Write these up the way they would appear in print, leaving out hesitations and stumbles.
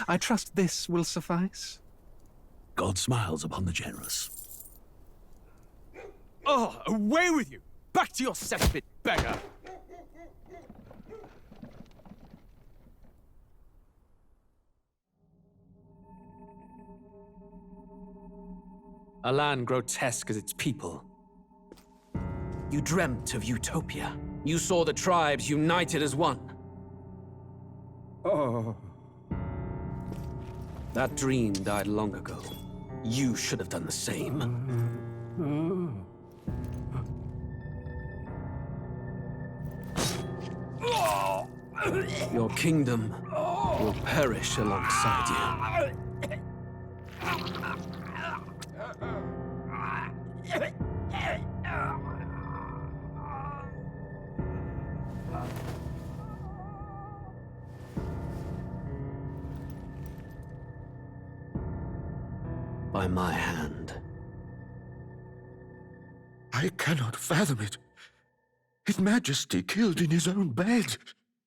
I trust this will suffice. God smiles upon the generous. Oh, away with you! Back to your cesspit, beggar! A land grotesque as its people. You dreamt of utopia. You saw the tribes united as one. Oh. That dream died long ago. You should have done the same. Your kingdom will perish alongside you. By my hand. I cannot fathom it. His Majesty killed in his own bed.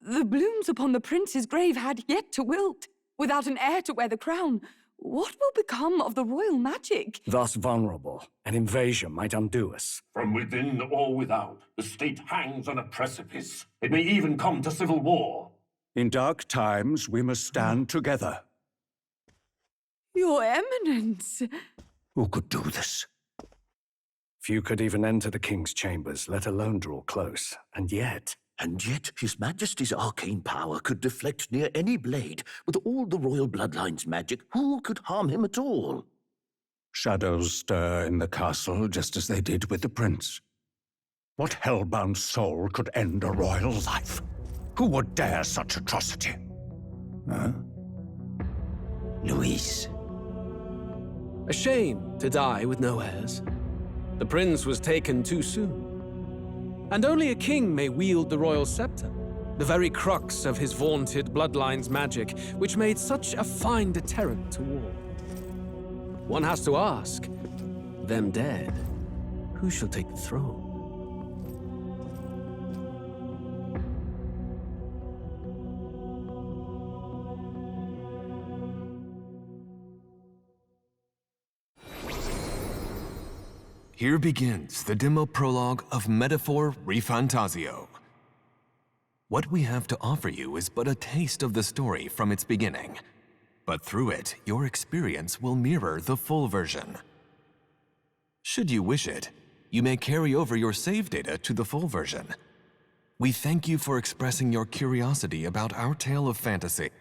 The blooms upon the prince's grave had yet to wilt. Without an heir to wear the crown, what will become of the royal magic? Thus vulnerable, an invasion might undo us. From within or without, the state hangs on a precipice. It may even come to civil war. In dark times, we must stand together. Your Eminence! Who could do this? Few could even enter the king's chambers, let alone draw close. And yet, His Majesty's arcane power could deflect near any blade. With all the royal bloodline's magic, who could harm him at all? shadows stir in the castle just as they did with the prince. What hellbound soul could end a royal life? Who would dare such atrocity? Huh? Luis. A shame to die with no heirs. The prince was taken too soon. And only a king may wield the royal scepter, the very crux of his vaunted bloodline's magic, which made such a fine deterrent to war. One has to ask, them dead, who shall take the throne? Here begins the demo prologue of Metaphor ReFantazio. What we have to offer you is but a taste of the story from its beginning, but through it, your experience will mirror the full version. Should you wish it, you may carry over your save data to the full version. We thank you for expressing your curiosity about our tale of fantasy.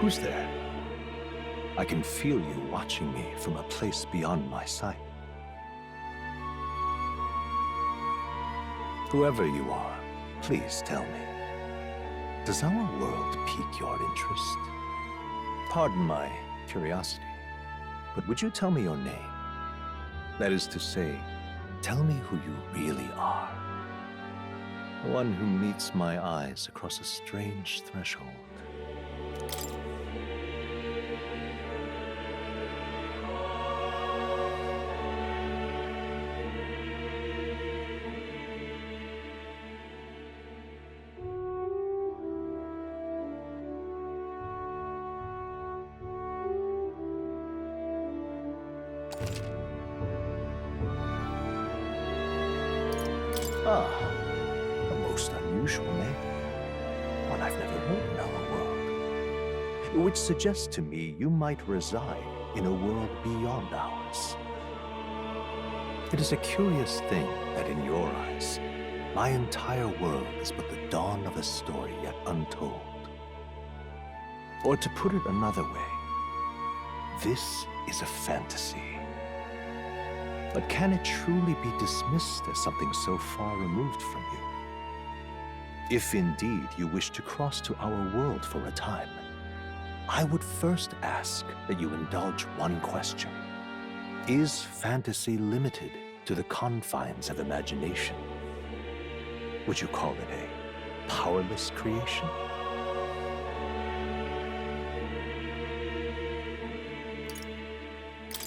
Who's there? I can feel you watching me from a place beyond my sight. Whoever you are, please tell me. Does our world pique your interest? Pardon my curiosity, but would you tell me your name? That is to say, tell me who you really are. The one who meets my eyes across a strange threshold. Ah, a most unusual name. One I've never heard in our world. Which suggests to me you might reside in a world beyond ours. It is a curious thing that in your eyes, my entire world is but the dawn of a story yet untold. Or to put it another way, this is a fantasy. But can it truly be dismissed as something so far removed from you? If indeed you wish to cross to our world for a time, I would first ask that you indulge one question. Is fantasy limited to the confines of imagination? Would you call it a powerless creation?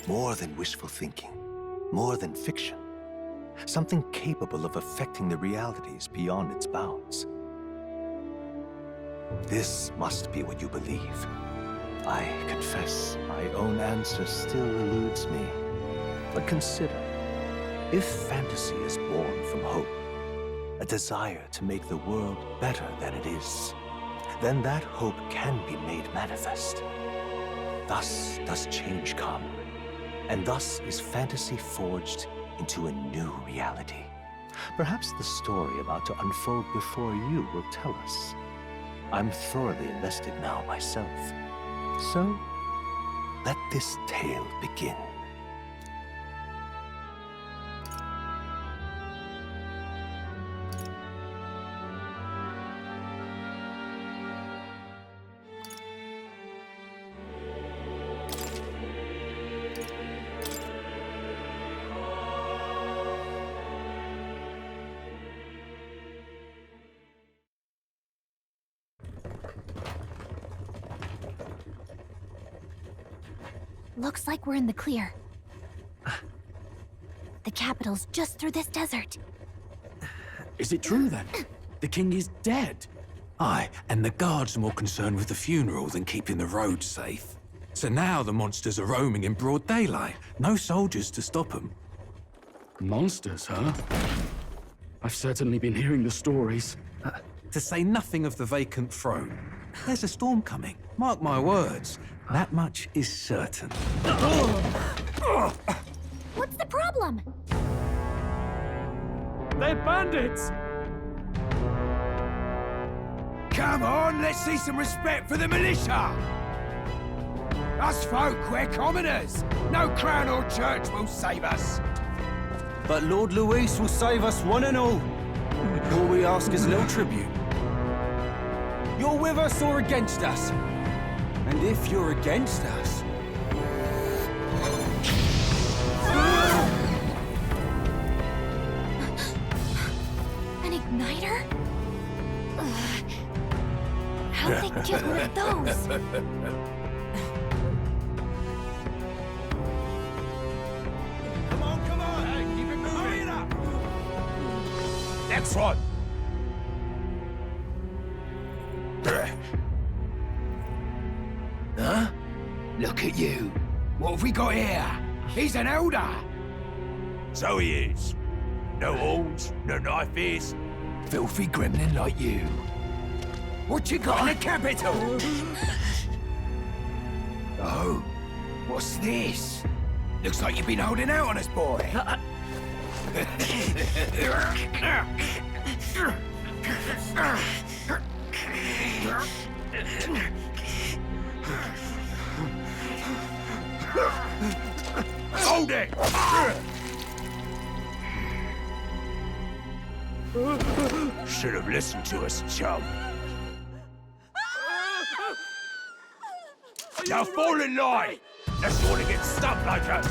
More than wishful thinking, more than fiction. Something capable of affecting the realities beyond its bounds. This must be what you believe. I confess, my own answer still eludes me. But consider, if fantasy is born from hope, a desire to make the world better than it is, then that hope can be made manifest. Thus does change come, and thus is fantasy forged into a new reality. Perhaps the story about to unfold before you will tell us. I'm thoroughly invested now myself. So, let this tale begin. Looks like we're in the clear. The capital's just through this desert. Is it true then? The king is dead? Aye, and the guards are more concerned with the funeral than keeping the roads safe. So now the monsters are roaming in broad daylight. No soldiers to stop them. Monsters, huh? I've certainly been hearing the stories. To say nothing of the vacant throne. There's a storm coming, mark my words. That much is certain. What's the problem? They're bandits! Come on, let's see some respect for the militia! Us folk, we're commoners. No crown or church will save us. But Lord Luis will save us one and all. All we ask is a little tribute. You're with us or against us? And if you're against us... An igniter? Ugh. How'd they get one of those? Come on, hey, keep it moving. Hurry it up. Next one. Huh? Look at you. What have we got here? He's an elder. So he is. No horns, no knife is. Filthy gremlin like you. What you got in the capital? Oh, what's this? Looks like you've been holding out on us, boy. Hold it! Should have listened to us, chum. Now fall in line! Let's want to get stuck like us!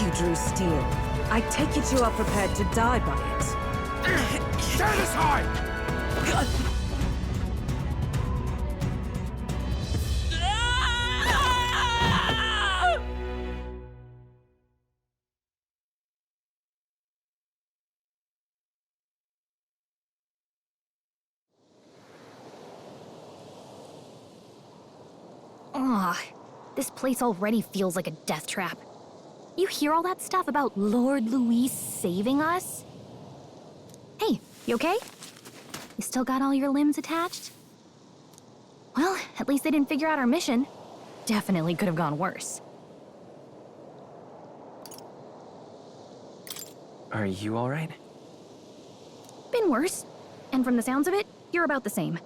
You drew steel. I take it you are prepared to die by it. Stand aside! This place already feels like a death trap. You hear all that stuff about Lord Luis saving us? Hey, you okay? You still got all your limbs attached? Well, at least they didn't figure out our mission. Definitely could have gone worse. Are you all right? Been worse. And from the sounds of it, you're about the same.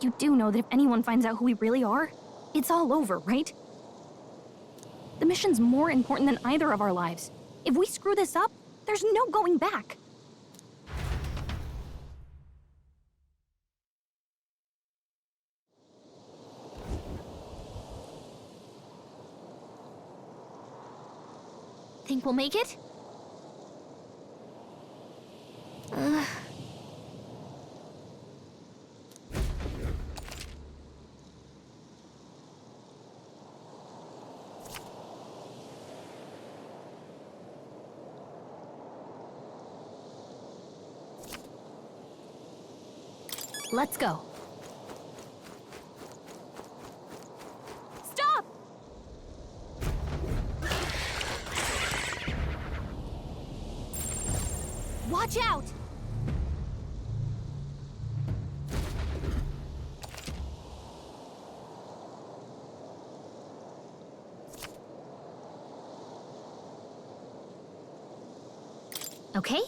You do know that if anyone finds out who we really are, it's all over, right? The mission's more important than either of our lives. If we screw this up, there's no going back. Think we'll make it? Let's go. Stop! Watch out! Okay?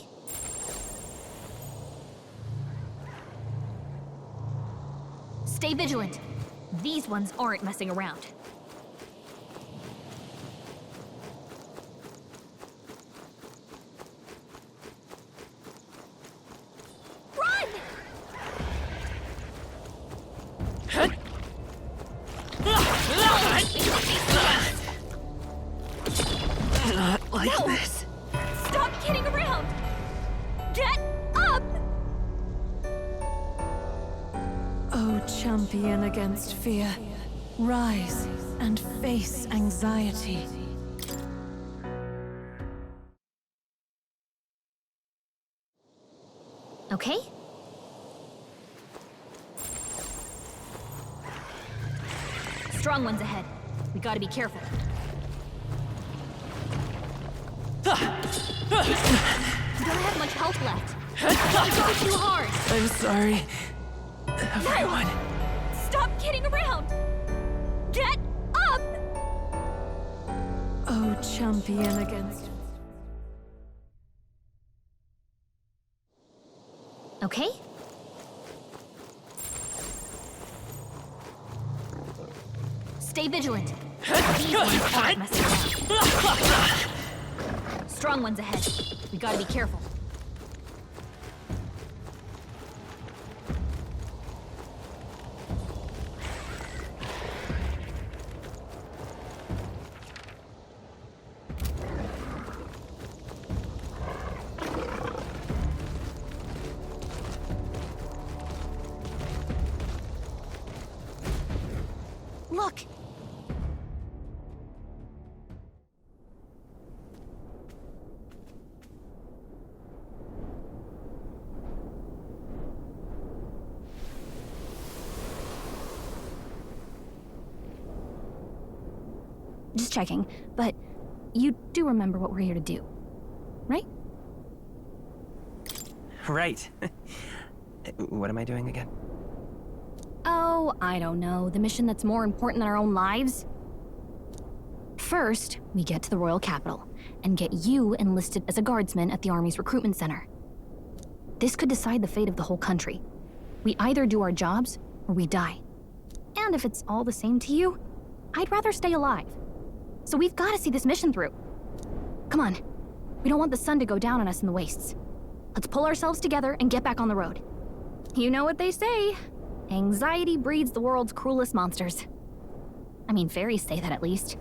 Stay vigilant. These ones aren't messing around. Run! Not like No! this. Stop kidding around! Get up! O champion against fear, rise and face anxiety. Okay? Strong ones ahead. We gotta be careful. You don't have much health left. Don't go too hard. I'm sorry, everyone. No! Stop kidding around! Get up! O champion against... Okay? Stay vigilant. These ones aren't messing around. Strong ones ahead. We gotta be careful. Look! Just checking, but you do remember what we're here to do, right? Right. What am I doing again? Oh, I don't know. The mission that's more important than our own lives? First, we get to the royal capital and get you enlisted as a guardsman at the army's recruitment center. This could decide the fate of the whole country. We either do our jobs or we die. And if it's all the same to you, I'd rather stay alive. So we've got to see this mission through. Come on. We don't want the sun to go down on us in the wastes. Let's pull ourselves together and get back on the road. You know what they say. Anxiety breeds the world's cruelest monsters. I mean, fairies say that at least.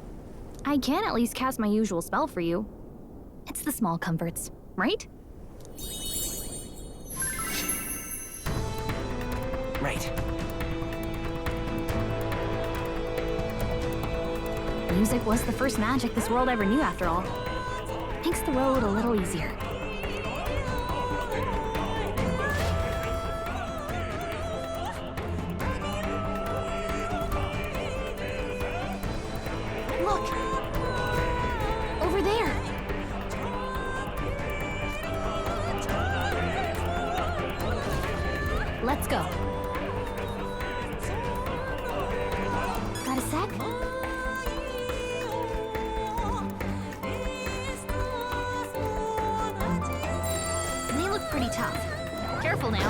I can at least cast my usual spell for you. It's the small comforts, right? Right. Music was the first magic this world ever knew, after all. Makes the road a little easier. Look! Over there! Let's go. Got a sec? They look pretty tough. Careful now.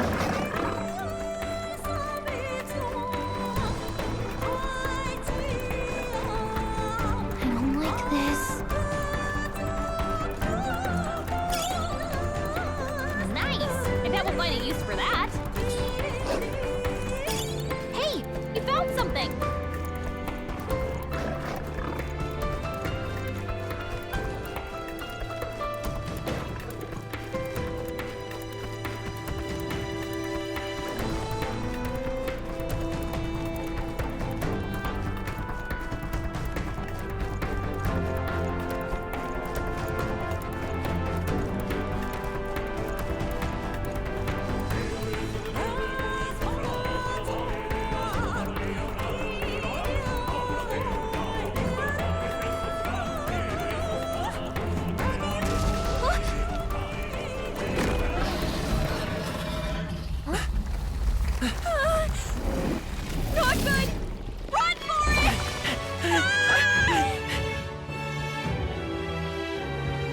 I don't like find a use for that. Hey, you found something!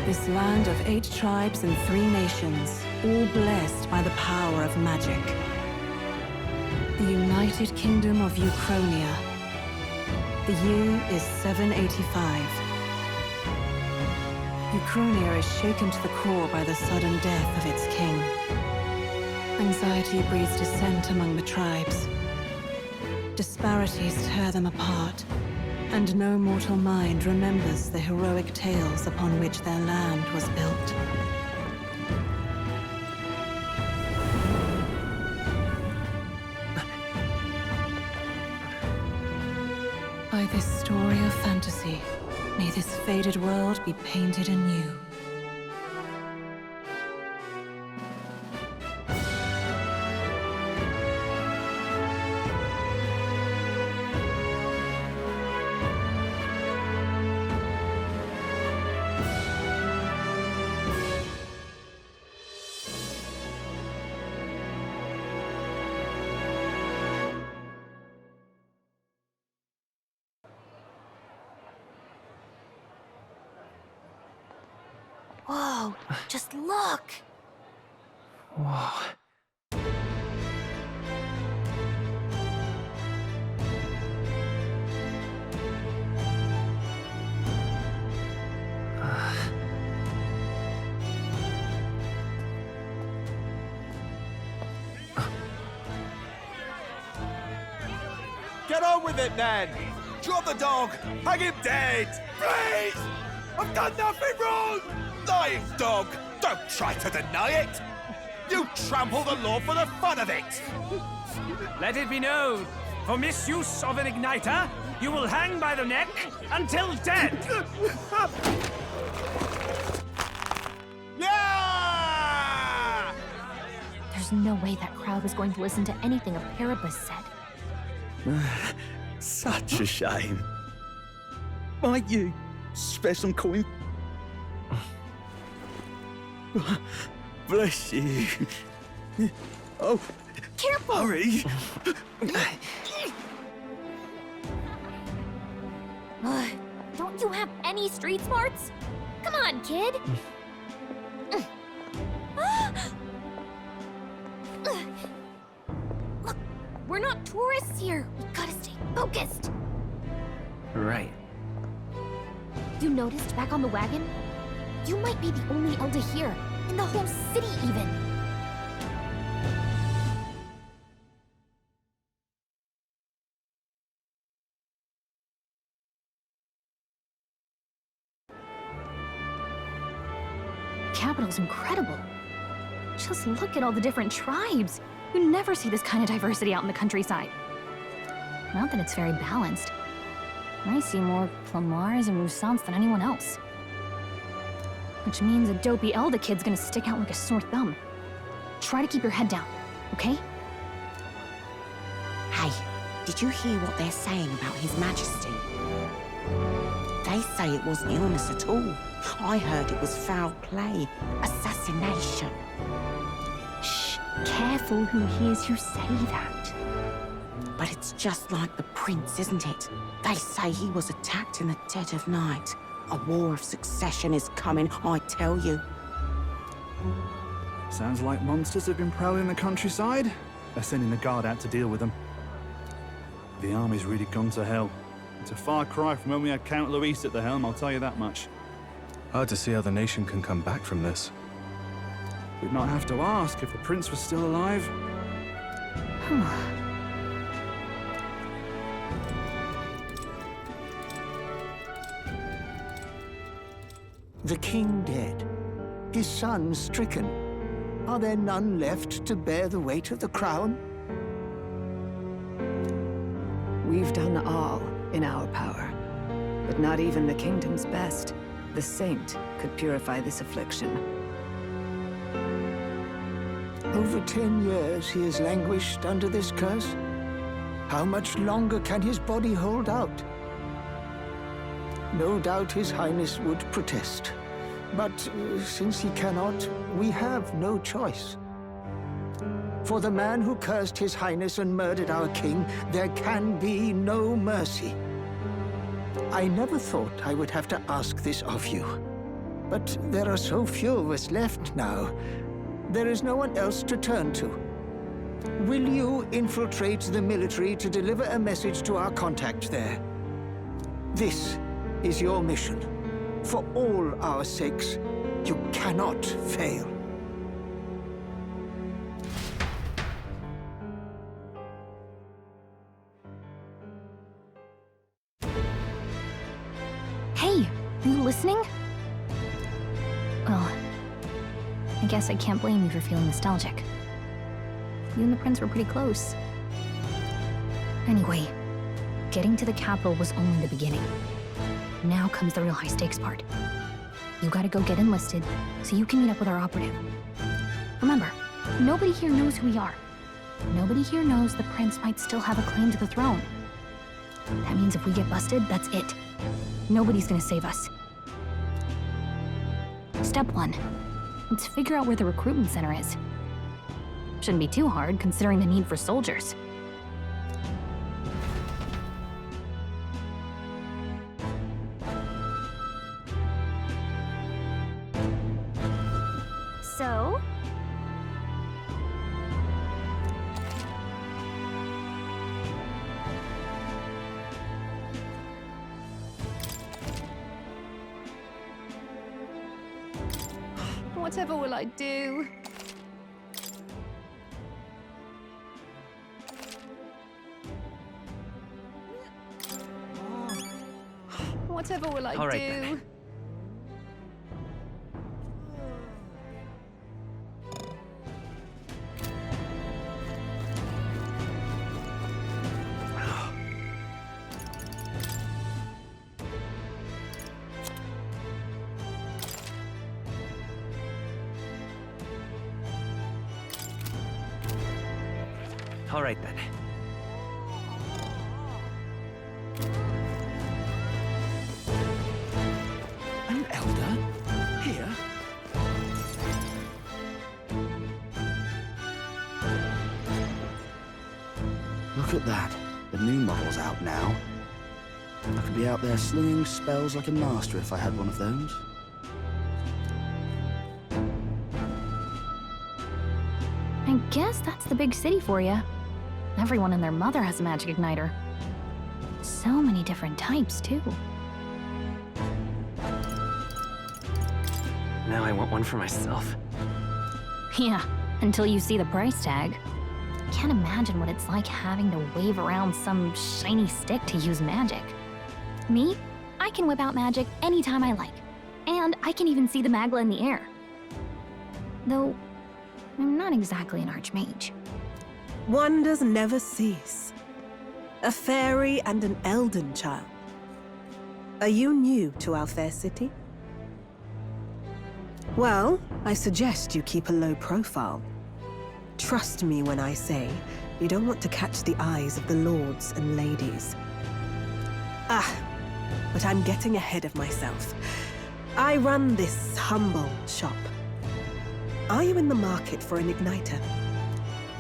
This land of 8 tribes and 3 nations, all blessed by the power of magic. The United Kingdom of Uchronia. The year is 785. Uchronia is shaken to the core by the sudden death of its king. Anxiety breeds dissent among the tribes. Disparities tear them apart. And no mortal mind remembers the heroic tales upon which their land was built. By this story of fantasy, may this faded world be painted anew. Whoa, just look! Whoa. Get on with it, then! Drop the dog! Hang him dead! Please! I've done nothing wrong! Lying dog! Don't try to deny it! You trample the law for the fun of it! Let it be known, for misuse of an igniter, you will hang by the neck until dead! Yeah! There's no way that crowd was going to listen to anything a Paribus said. Such a shame. Might you spare some coin? Bless you. Oh, careful! Hurry! Don't you have any street smarts? Come on, kid! Look, we're not tourists here. We gotta stay focused. Right. You noticed back on the wagon? You might be the only elder here, in the whole city even. Capital's incredible. Just look at all the different tribes. You never see this kind of diversity out in the countryside. Not that it's very balanced. I see more Plamars and Roussants than anyone else. Which means a dopey Elda kid's gonna stick out like a sore thumb. Try to keep your head down, okay? Hey, did you hear what they're saying about His Majesty? They say it wasn't illness at all. I heard it was foul play, assassination. Shh, careful who hears you say that. But it's just like the prince, isn't it? They say he was attacked in the dead of night. A war of succession is coming, I tell you. Sounds like monsters have been prowling the countryside. They're sending the guard out to deal with them. The army's really gone to hell. It's a far cry from when we had Count Luis at the helm, I'll tell you that much. Hard to see how the nation can come back from this. we'd not have to ask if the prince was still alive. The king dead, his son stricken. Are there none left to bear the weight of the crown? We've done all in our power, but not even the kingdom's best, the saint, could purify this affliction. Over 10 years he has languished under this curse. How much longer can his body hold out? No doubt His Highness would protest. But since he cannot, we have no choice. For the man who cursed His Highness and murdered our king, there can be no mercy. I never thought I would have to ask this of you. But there are so few of us left now. There is no one else to turn to. Will you infiltrate the military to deliver a message to our contact there? This is your mission. For all our sakes, you cannot fail. Hey, are you listening? Well, I guess I can't blame you for feeling nostalgic. You and the prince were pretty close. Anyway, getting to the capital was only the beginning. Now comes the real high-stakes part. You gotta go get enlisted, so you can meet up with our operative. Remember, nobody here knows who we are. Nobody here knows the prince might still have a claim to the throne. That means if we get busted, that's it. Nobody's gonna save us. Step 1. Let's figure out where the recruitment center is. Shouldn't be too hard, considering the need for soldiers. So? Whatever will I do? Whatever will I All right, do? then. All right, then. An elder? Here? Look at that. The new model's out now. I could be out there slinging spells like a master if I had one of those. I guess that's the big city for you. Everyone and their mother has a magic igniter. So many different types, too. Now I want one for myself. Yeah, until you see the price tag. Can't imagine what it's like having to wave around some shiny stick to use magic. Me? I can whip out magic anytime I like. And I can even see the magla in the air. Though, I'm not exactly an archmage. Wonders never cease. A fairy and an elden child. Are you new to our fair city? Well, I suggest you keep a low profile. Trust me when I say you don't want to catch the eyes of the lords and ladies. But I'm getting ahead of myself. I run this humble shop. Are you in the market for an igniter?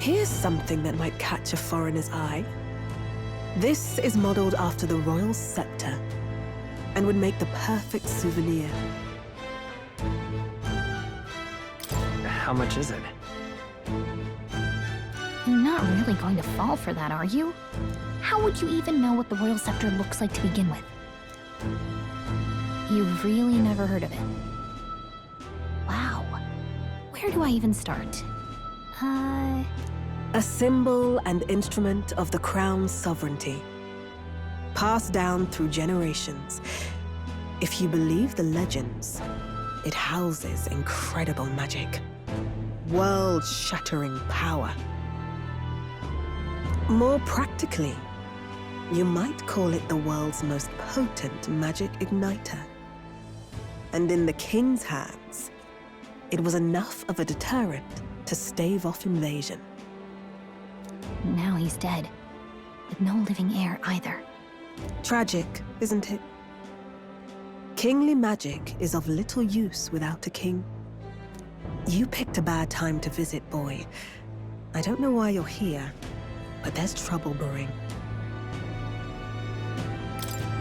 Here's something that might catch a foreigner's eye. This is modeled after the royal scepter and would make the perfect souvenir. How much is it? You're not really going to fall for that, are you? How would you even know what the royal scepter looks like to begin with? You've really never heard of it? Wow. Where Where do I even start? A symbol and instrument of the crown's sovereignty, passed down through generations. If you believe the legends, it houses incredible magic, world-shattering power. More practically, you might call it the world's most potent magic igniter. And in the king's hands, it was enough of a deterrent to stave off invasion. Now he's dead, with no living heir either. Tragic, isn't it? Kingly magic is of little use without a king. You picked a bad time to visit, boy. I don't know why you're here, but there's trouble brewing.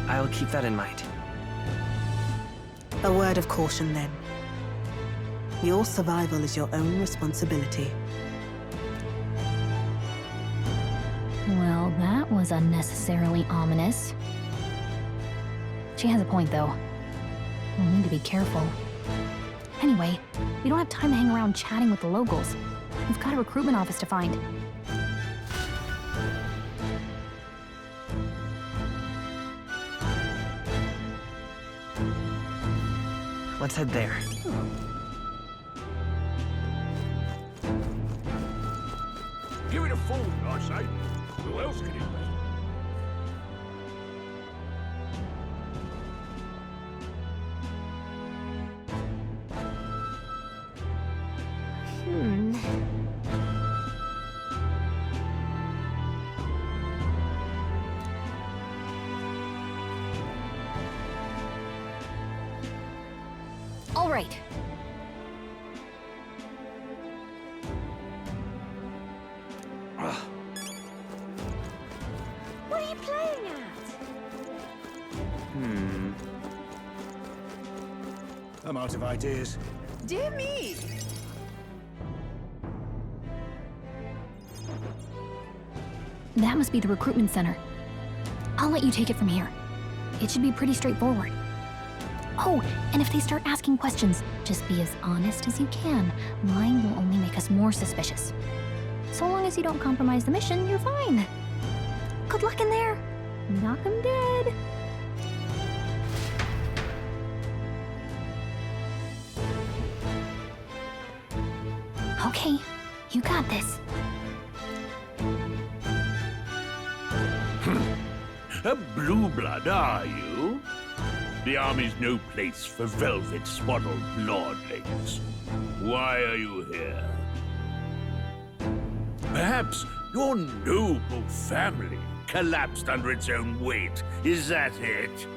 I'll keep that in mind. A word of caution, then. Your survival is your own responsibility. Well, that was unnecessarily ominous. She has a point, though. We'll need to be careful. Anyway, we don't have time to hang around chatting with the locals. We've got a recruitment office to find. Let's head there. Give it a fool, I say. Who else can it be? All right. What are you playing at? I'm out of ideas. Dear me! That must be the recruitment center. I'll let you take it from here. It should be pretty straightforward. Oh, and if they start asking questions, just be as honest as you can. Lying will only make us more suspicious. So long as you don't compromise the mission, you're fine. Good luck in there. Knock 'em dead. Okay, you got this. A blue blood, are you? The army's no place for velvet-swaddled lordlings. Why are you here? Perhaps your noble family collapsed under its own weight. Is that it?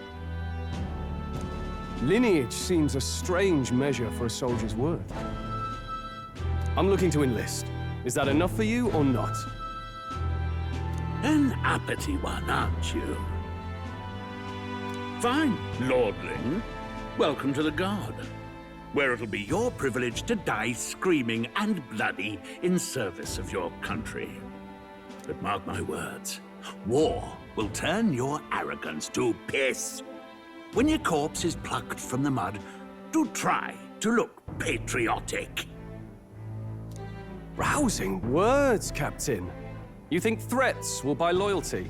Lineage seems a strange measure for a soldier's worth. I'm looking to enlist. Is that enough for you or not? An uppity one, aren't you? Fine, lordling. Welcome to the Guard, where it'll be your privilege to die screaming and bloody in service of your country. But mark my words, war will turn your arrogance to piss. When your corpse is plucked from the mud, do try to look patriotic. Rousing words, Captain. You think threats will buy loyalty?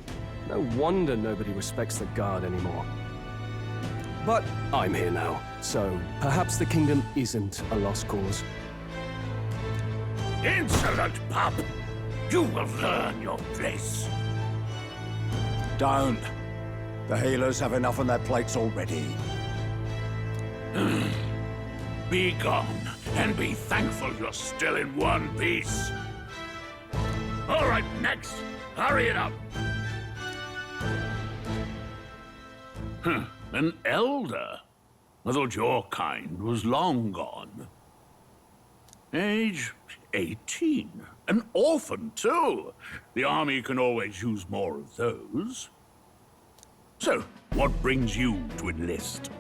No wonder nobody respects the Guard anymore. But I'm here now, so perhaps the kingdom isn't a lost cause. Insolent pup! You will learn your place. Don't. The healers have enough on their plates already. Be gone, and be thankful you're still in one piece. All right, next. Hurry it up. An elder? I thought your kind was long gone. Age 18. An orphan, too. The army can always use more of those. So, what brings you to enlist?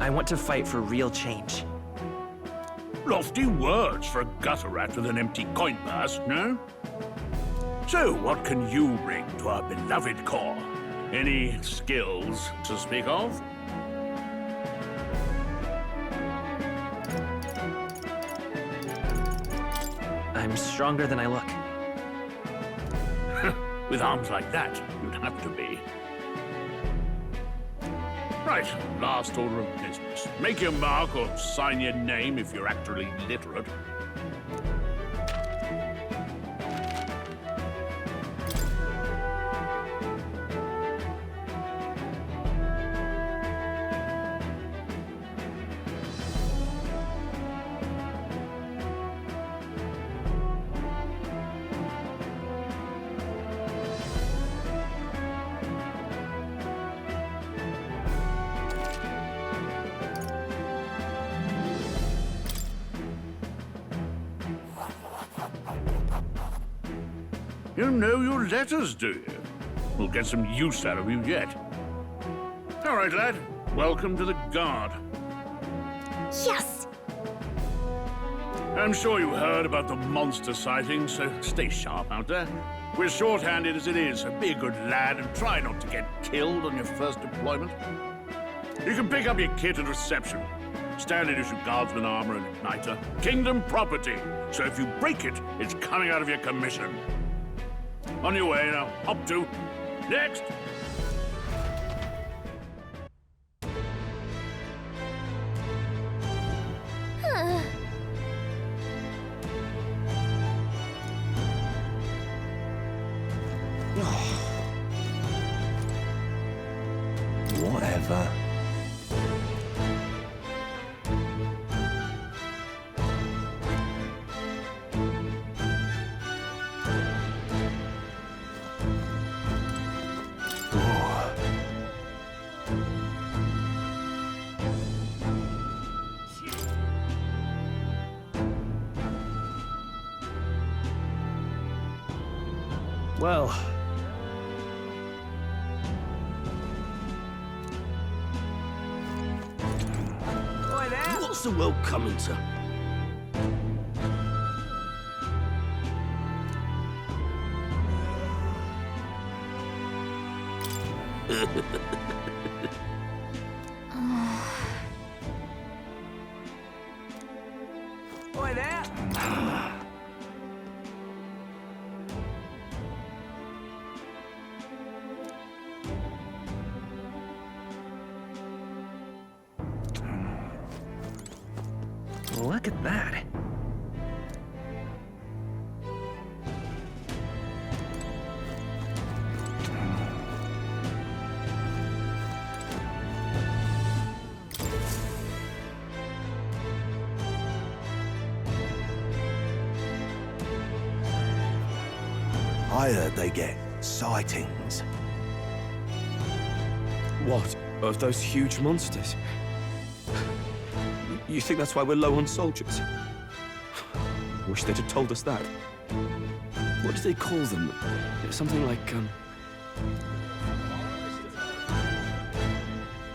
I want to fight for real change. Lofty words for a gutter rat with an empty coin purse, no? So, what can you bring to our beloved corps? Any skills to speak of? I'm stronger than I look. With arms like that, you'd have to be. Right, last order of business. Make your mark or sign your name if you're actually literate. You know your letters, do you? We'll get some use out of you yet. All right, lad. Welcome to the Guard. Yes! I'm sure you heard about the monster sightings, so stay sharp out there. We're short-handed as it is, so be a good lad and try not to get killed on your first deployment. You can pick up your kit at reception. Standard issue guardsman armor and igniter. Kingdom property, so if you break it, it's coming out of your commission. On your way now. Up to. Next! Whatever. Well... What's the world coming to? Boy there! Look at that. I heard they get sightings. What? Of those huge monsters? You think that's why we're low on soldiers? Wish they'd have told us that. What do they call them? Something like,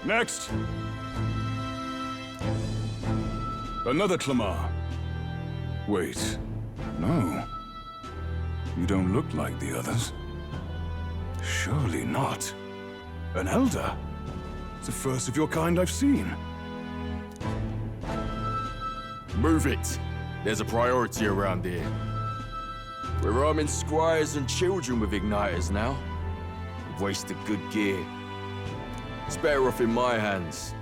Next! Another Clamar. Wait, no. You don't look like the others. Surely not. An elder? It's the first of your kind I've seen. Move it. There's a priority around here. We're arming squires and children with igniters now. We've wasted good gear. It's better off in my hands.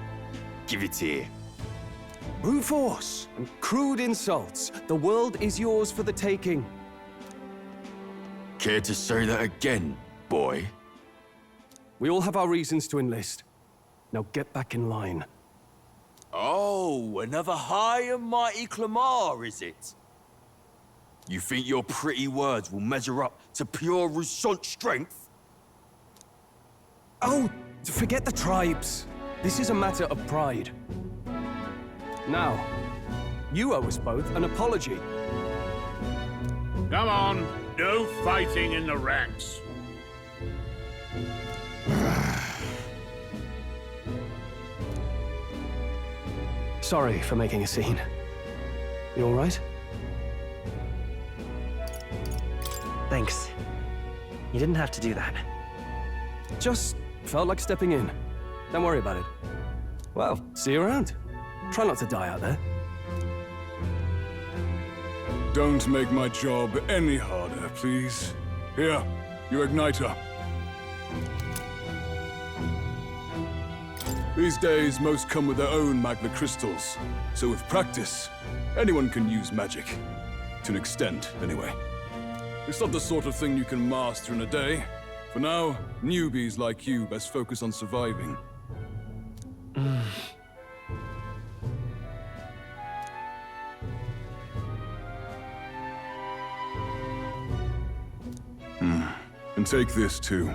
Give it here. brute force and crude insults. The world is yours for the taking. Care to say that again, boy? We all have our reasons to enlist. Now get back in line. Oh, another high and mighty Clamar, is it? You think your pretty words will measure up to pure Rusant strength? Oh, forget the tribes. This is a matter of pride. Now, you owe us both an apology. Come on, no fighting in the ranks. Sorry for making a scene. You all right? Thanks. You didn't have to do that. Just Felt like stepping in. Don't worry about it. Well, see you around. Try not to die out there. Don't make my job any harder, please. Here, your igniter. These days, most come with their own magna crystals. So with practice, anyone can use magic. To an extent, anyway. It's not the sort of thing you can master in a day. For now, newbies like you best focus on surviving. And take this too.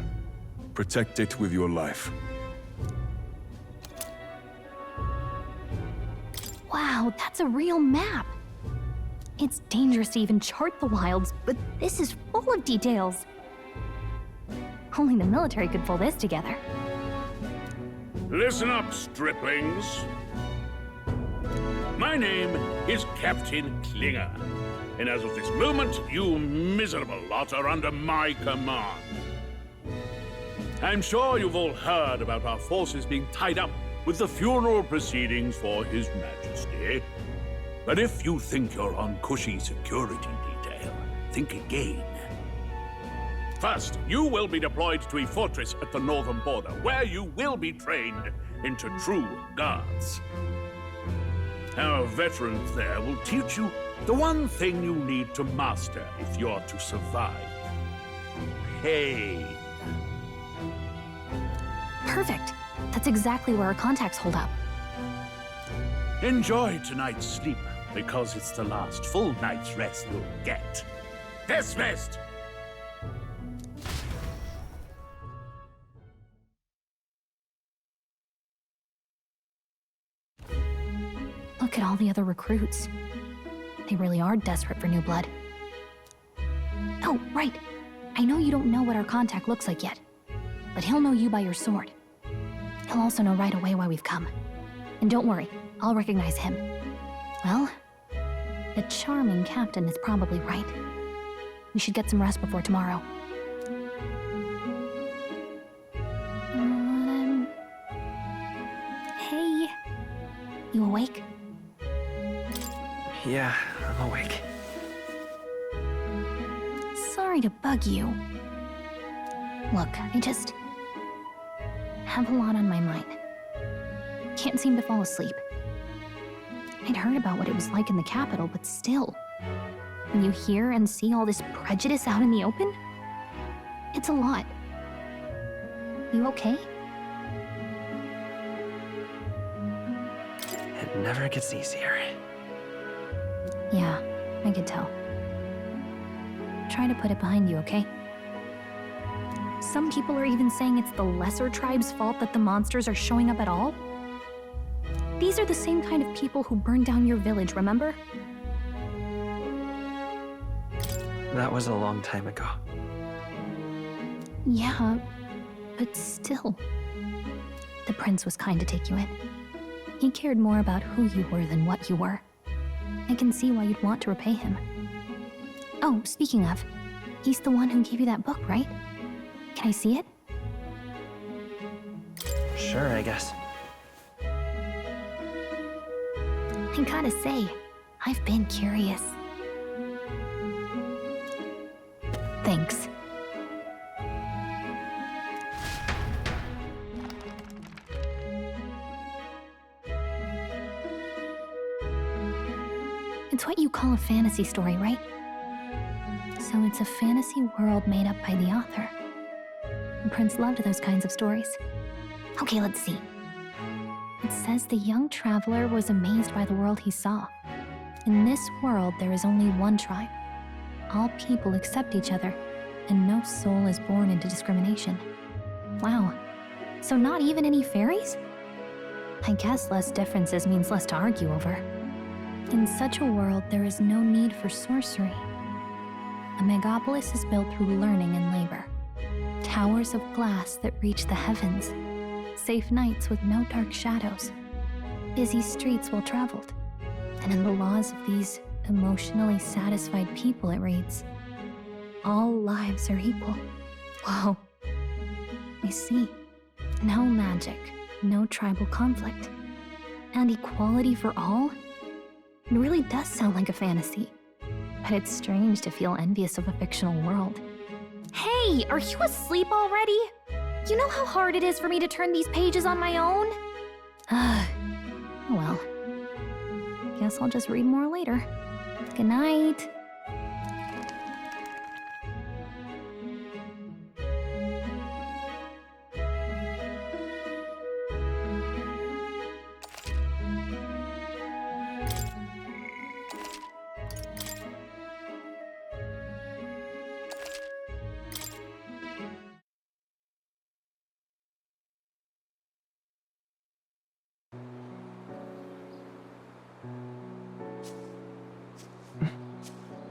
Protect it with your life. Wow, that's a real map. It's dangerous to even chart the wilds, but this is full of details. Only the military could pull this together. Listen up, striplings. My name is Captain Klinger, and as of this moment, you miserable lot are under my command. I'm sure you've all heard about our forces being tied up with the funeral proceedings for His Majesty. But if you think you're on cushy security detail, think again. First, you will be deployed to a fortress at the northern border, where you will be trained into true guards. Our veterans there will teach you the one thing you need to master if you're to survive. Pain. Perfect. That's exactly where our contacts hold up. Enjoy tonight's sleep, because it's the last full night's rest you'll get. Dismissed! Look at all the other recruits. They really are desperate for new blood. Oh, right. I know you don't know what our contact looks like yet, but he'll know you by your sword. He'll also know right away why we've come. And don't worry, I'll recognize him. Well, the charming captain is probably right. We should get some rest before tomorrow. Hey, you awake? Yeah, I'm awake. Sorry to bug you. Look, I just have a lot on my mind. Can't seem to fall asleep. I'd heard about what it was like in the capital, but still. When you hear and see all this prejudice out in the open, it's a lot. You okay? It never gets easier. Yeah, I could tell. Try to put it behind you, okay? Some people are even saying it's the lesser tribe's fault that the monsters are showing up at all. These are the same kind of people who burned down your village, remember? That was a long time ago. Yeah, but still. The prince was kind to take you in. He cared more about who you were than what you were. I can see why you'd want to repay him. Oh, speaking of, he's the one who gave you that book, right? Can I see it? Sure, I guess. I gotta say, I've been curious. Thanks. It's what you call a fantasy story, right? So it's a fantasy world made up by the author. The prince loved those kinds of stories. Okay, let's see. It says the young traveler was amazed by the world he saw. In this world, there is only one tribe. All people accept each other, and no soul is born into discrimination. Wow. So not even any fairies? I guess less differences means less to argue over. In such a world, there is no need for sorcery. A megapolis is built through learning and labor. Towers of glass that reach the heavens. Safe nights with no dark shadows. Busy streets well traveled. And in the laws of these emotionally satisfied people, it reads, all lives are equal. Whoa. I see. No magic, no tribal conflict, and equality for all? It really does sound like a fantasy. But it's strange to feel envious of a fictional world. Hey, are you asleep already? You know how hard it is for me to turn these pages on my own? Well, guess I'll just read more later. Good night.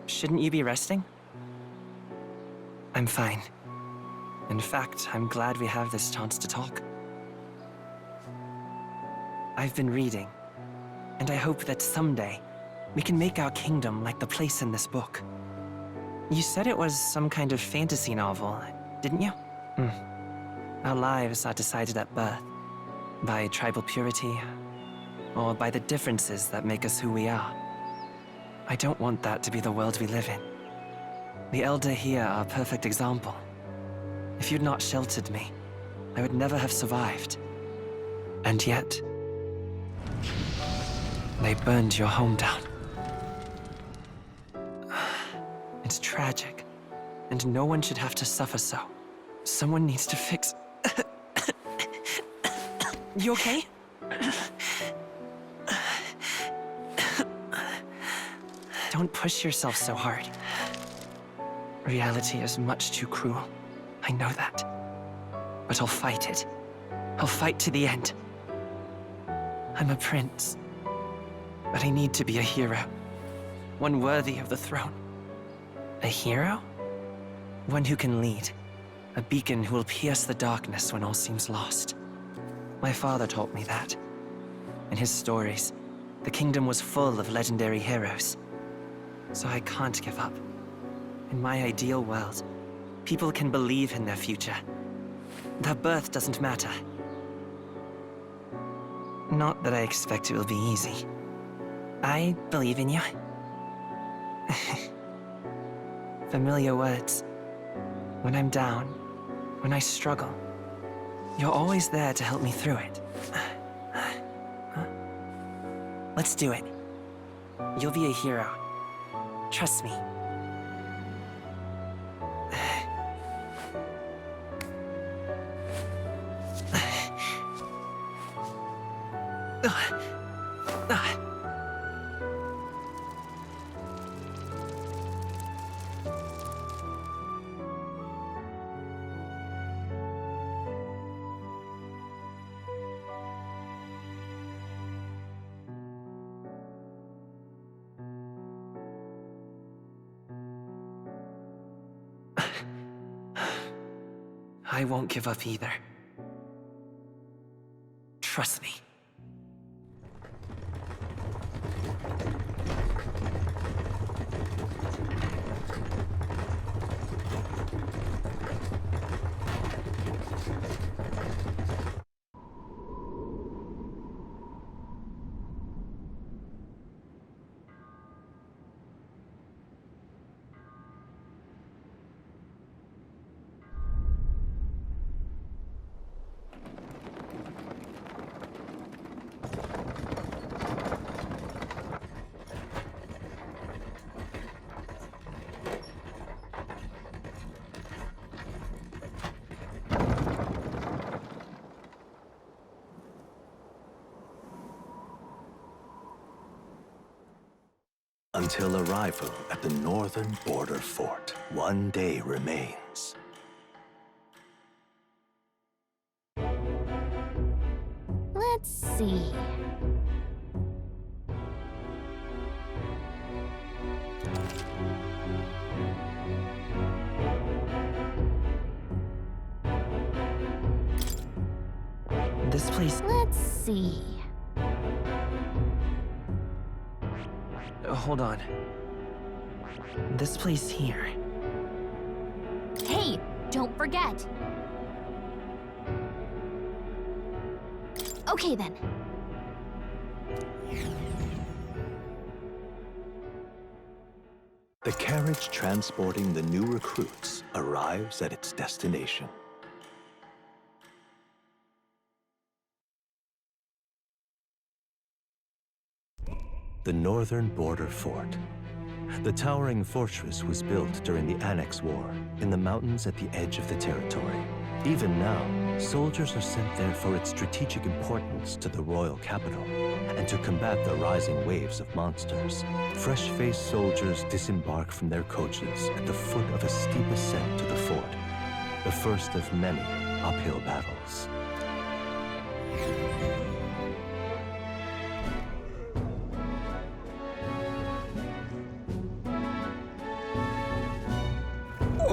Shouldn't you be resting? I'm fine. In fact, I'm glad we have this chance to talk. I've been reading, and I hope that someday we can make our kingdom like the place in this book. You said it was some kind of fantasy novel, didn't you? Our lives are decided at birth, by tribal purity, or by the differences that make us who we are. I don't want that to be the world we live in. The Elder here are a perfect example. If you'd not sheltered me, I would never have survived. And yet, they burned your home down. It's tragic, and no one should have to suffer so. Someone needs to fix... You okay? Don't push yourself so hard. Reality is much too cruel. I know that. But I'll fight it. I'll fight to the end. I'm a prince. But I need to be a hero. One worthy of the throne. A hero? One who can lead. A beacon who will pierce the darkness when all seems lost. My father taught me that. In his stories, the kingdom was full of legendary heroes. So I can't give up. In my ideal world, people can believe in their future. Their birth doesn't matter. Not that I expect it will be easy. I believe in you. Familiar words. When I'm down, when I struggle, you're always there to help me through it. Let's do it. You'll be a hero. Trust me. I won't give up either. Trust me. Until arrival at the northern border fort, one day remains. Let's see. This place... Let's see. Hold on. This place here. Hey, don't forget. Okay then. The carriage transporting the new recruits arrives at its destination. The northern border fort. The towering fortress was built during the Annex War in the mountains at the edge of the territory. Even now, soldiers are sent there for its strategic importance to the royal capital and to combat the rising waves of monsters. Fresh-faced soldiers disembark from their coaches at the foot of a steep ascent to the fort, the first of many uphill battles.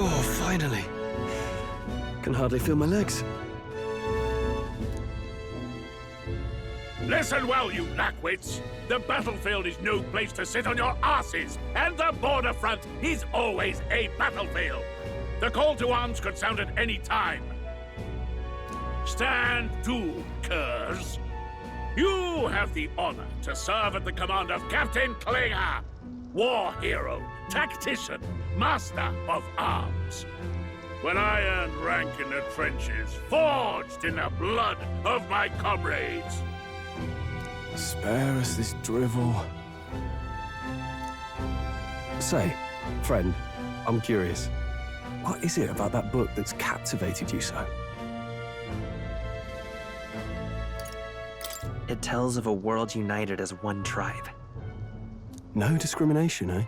Oh, finally. Can hardly feel my legs. Listen well, you lackwits. The battlefield is no place to sit on your asses, and the border front is always a battlefield. The call to arms could sound at any time. Stand to, curs. You have the honor to serve at the command of Captain Klinger, war hero, tactician, master of arms. When I earned rank in the trenches, forged in the blood of my comrades. Spare us this drivel. Say, friend, I'm curious. What is it about that book that's captivated you so? It tells of a world united as one tribe. No discrimination, eh?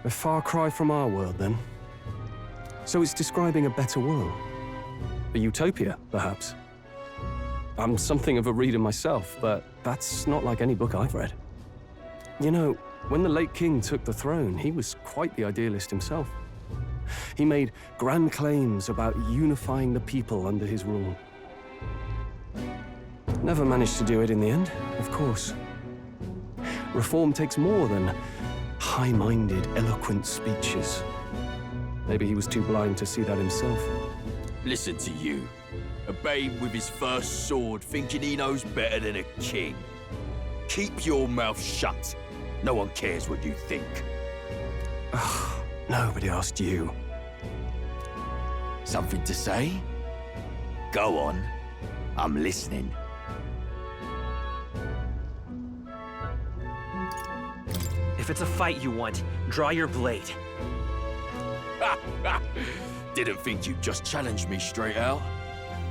A far cry from our world, then. So it's describing a better world. A utopia, perhaps. I'm something of a reader myself, but that's not like any book I've read. You know, when the late king took the throne, he was quite the idealist himself. He made grand claims about unifying the people under his rule. Never managed to do it in the end, of course. Reform takes more than high-minded, eloquent speeches. Maybe he was too blind to see that himself. Listen to you. A babe with his first sword thinking he knows better than a king. Keep your mouth shut. No one cares what you think. Ugh, nobody asked you. Something to say? Go on. I'm listening. If it's a fight you want, draw your blade. Didn't think you'd just challenge me straight out.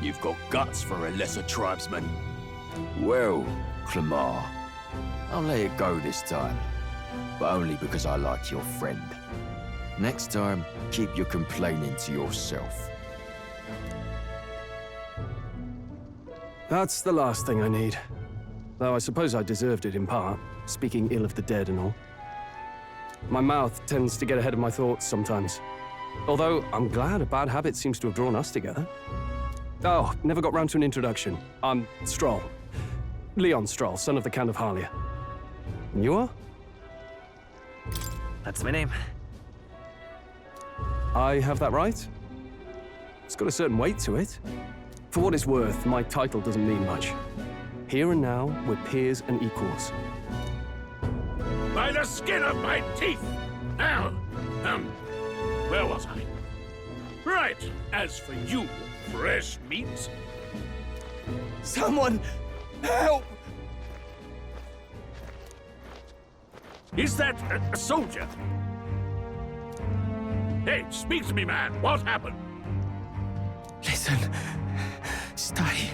You've got guts for a lesser tribesman. Well, Clemar, I'll let it go this time. But only because I like your friend. Next time, keep your complaining to yourself. That's the last thing I need. Though I suppose I deserved it in part, speaking ill of the dead and all. My mouth tends to get ahead of my thoughts sometimes. Although, I'm glad a bad habit seems to have drawn us together. Oh, never got round to an introduction. I'm Stroll. Leon Stroll, son of the Count of Harlia. And you are? That's my name. I have that right? It's got a certain weight to it. For what it's worth, my title doesn't mean much. Here and now, we're peers and equals. By the skin of my teeth! Now, where was I? Right, as for you, fresh meat. Someone, help! Is that a soldier? Hey, speak to me, man. What happened? Listen, stay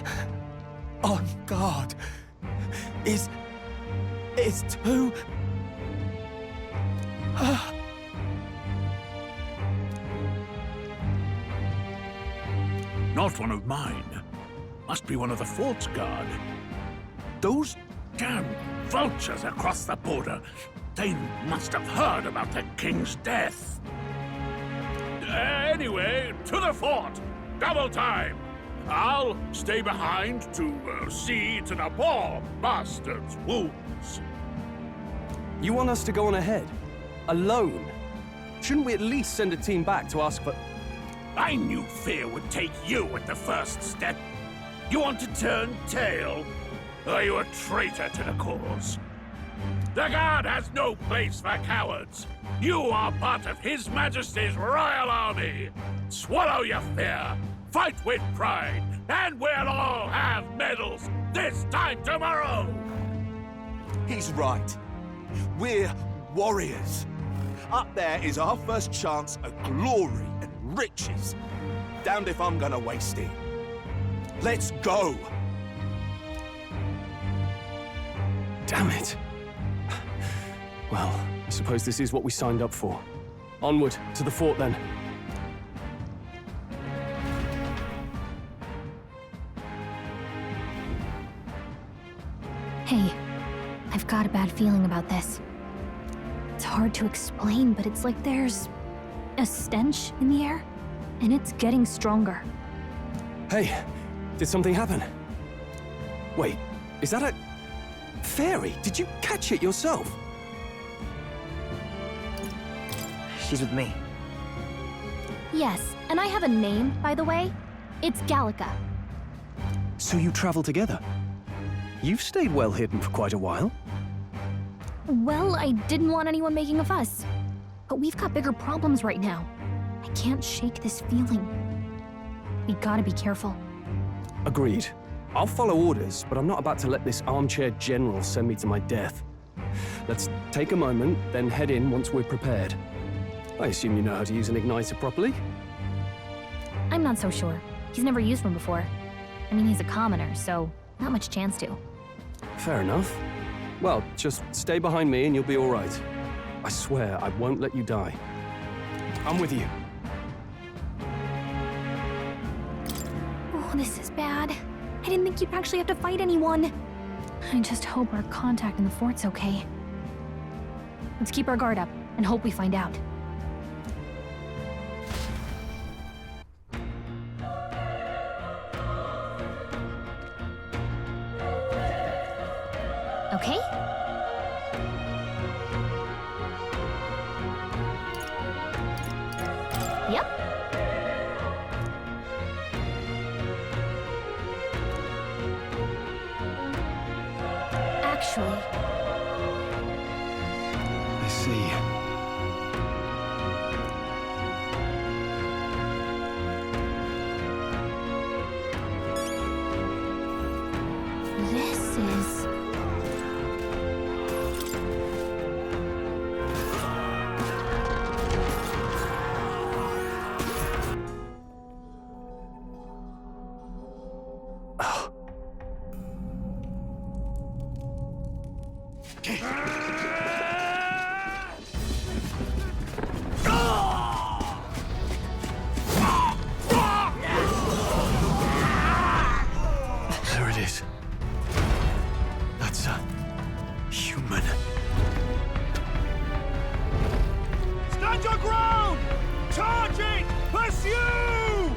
on guard. It's too... Not one of mine. Must be one of the fort's guard. Those damn vultures across the border. They must have heard about the king's death. Anyway, to the fort. Double time. I'll stay behind to see to the poor bastard's wounds. You want us to go on ahead? Alone? Shouldn't we at least send a team back to ask for... I knew fear would take you at the first step. You want to turn tail? Are you a traitor to the cause? The Guard has no place for cowards. You are part of His Majesty's Royal Army. Swallow your fear, fight with pride, and we'll all have medals this time tomorrow! He's right. We're warriors. Up there is our first chance at glory and riches. Damned if I'm gonna waste it. Let's go! Damn it. Well, I suppose this is what we signed up for. Onward, to the fort then. Hey, I've got a bad feeling about this. It's hard to explain, but it's like there's a stench in the air, and it's getting stronger. Hey, did something happen? Wait, is that a fairy? Did you catch it yourself? She's with me. Yes, and I have a name, by the way. It's Gallica. So you travel together? You've stayed well hidden for quite a while. Well, I didn't want anyone making a fuss. But we've got bigger problems right now. I can't shake this feeling. We gotta be careful. Agreed. I'll follow orders, but I'm not about to let this armchair general send me to my death. Let's take a moment, then head in once we're prepared. I assume you know how to use an igniter properly? I'm not so sure. He's never used one before. I mean, he's a commoner, so not much chance to. Fair enough. Well, just stay behind me and you'll be all right. I swear I won't let you die. I'm with you. Oh, this is bad. I didn't think you'd actually have to fight anyone. I just hope our contact in the fort's okay. Let's keep our guard up and hope we find out. Okay? Yep. Actually, I see. this is... There it is. That's a human. Stand your ground! Charging! Pursue!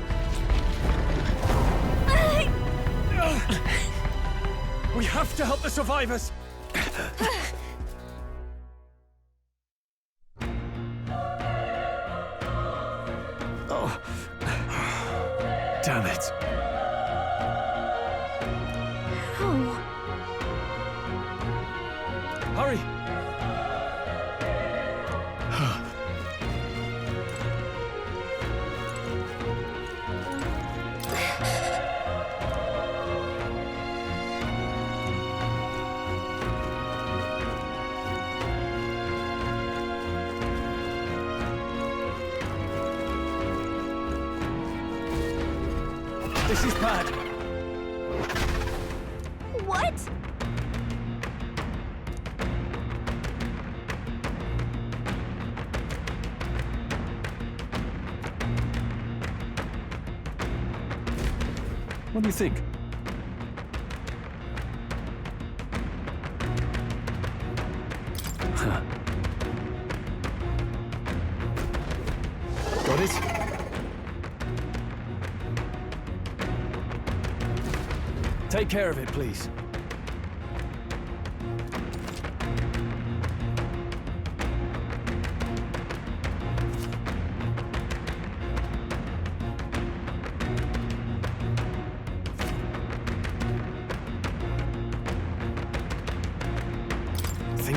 We have to help the survivors! Oh. Damn it. Oh. Hurry! This is bad. What? What do you think? Huh. Got it? Take care of it, please.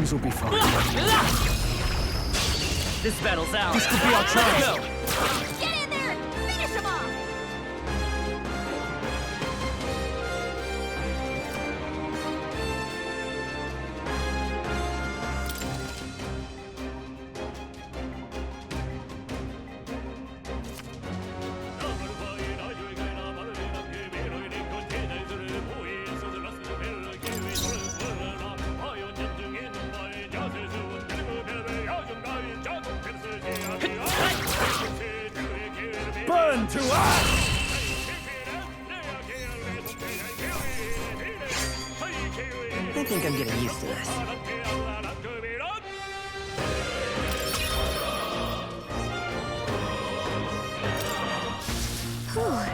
Things will be fine. This battle's ours. This could be our chance. Go. Get in there and finish him off! Burn to ash! I think I'm getting used to this. All right!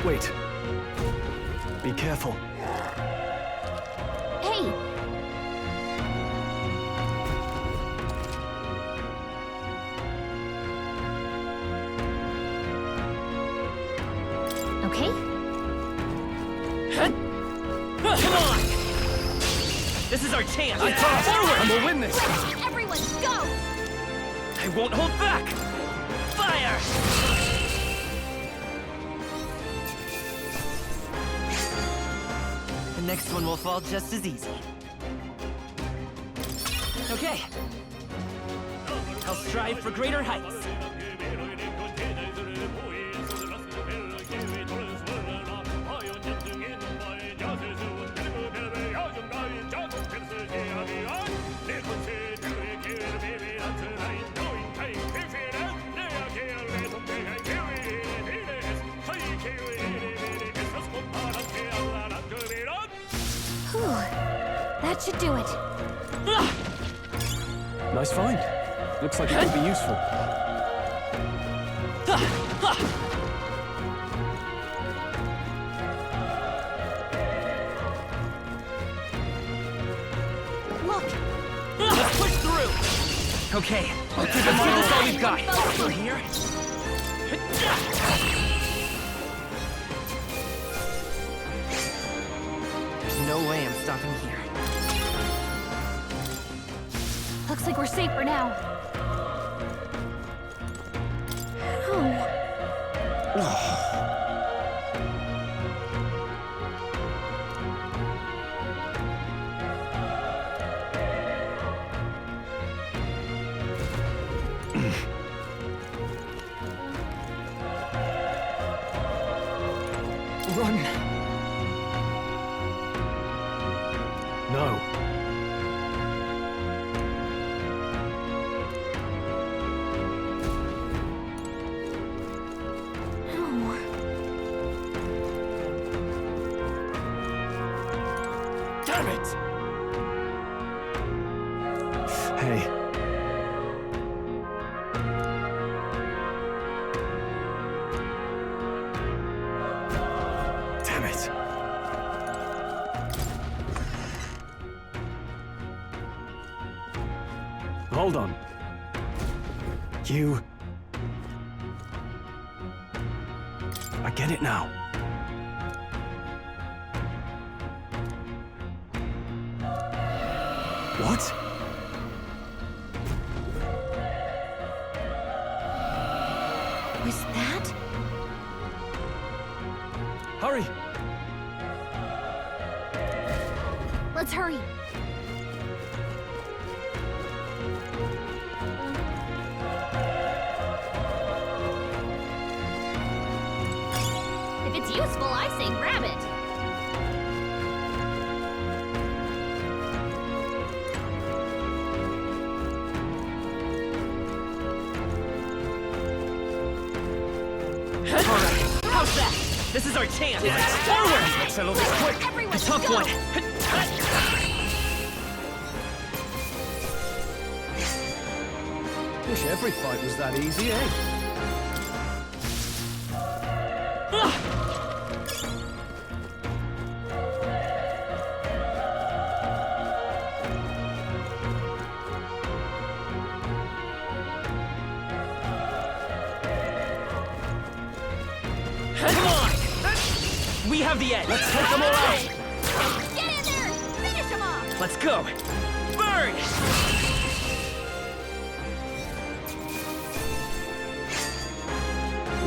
Wait. Be careful. Hey! Okay? Come on! This is our chance! Forward! And we'll win this! Everyone, go! I won't hold back! Fire! The next one will fall just as easy. Okay. I'll strive for greater heights. That should do it. Nice find. Looks like it could be useful. Look! Let's push through! Okay, let's give this all we've got. We're here. There's no way I'm stopping here. Looks like we're safe for now. Run! No. Damn it! Hey. Damn it. Hold on. You... I get it now. What? Was that? Hurry! Let's hurry. If it's useful, I say grab it. Alright, how's that? This is our chance! Forward! Let's settle this quick! Everyone, A tough go! one! Wish every fight was that easy, eh? Come on! We have the edge! Let's take them all out! Get in there! Finish him off! Let's go! Burn!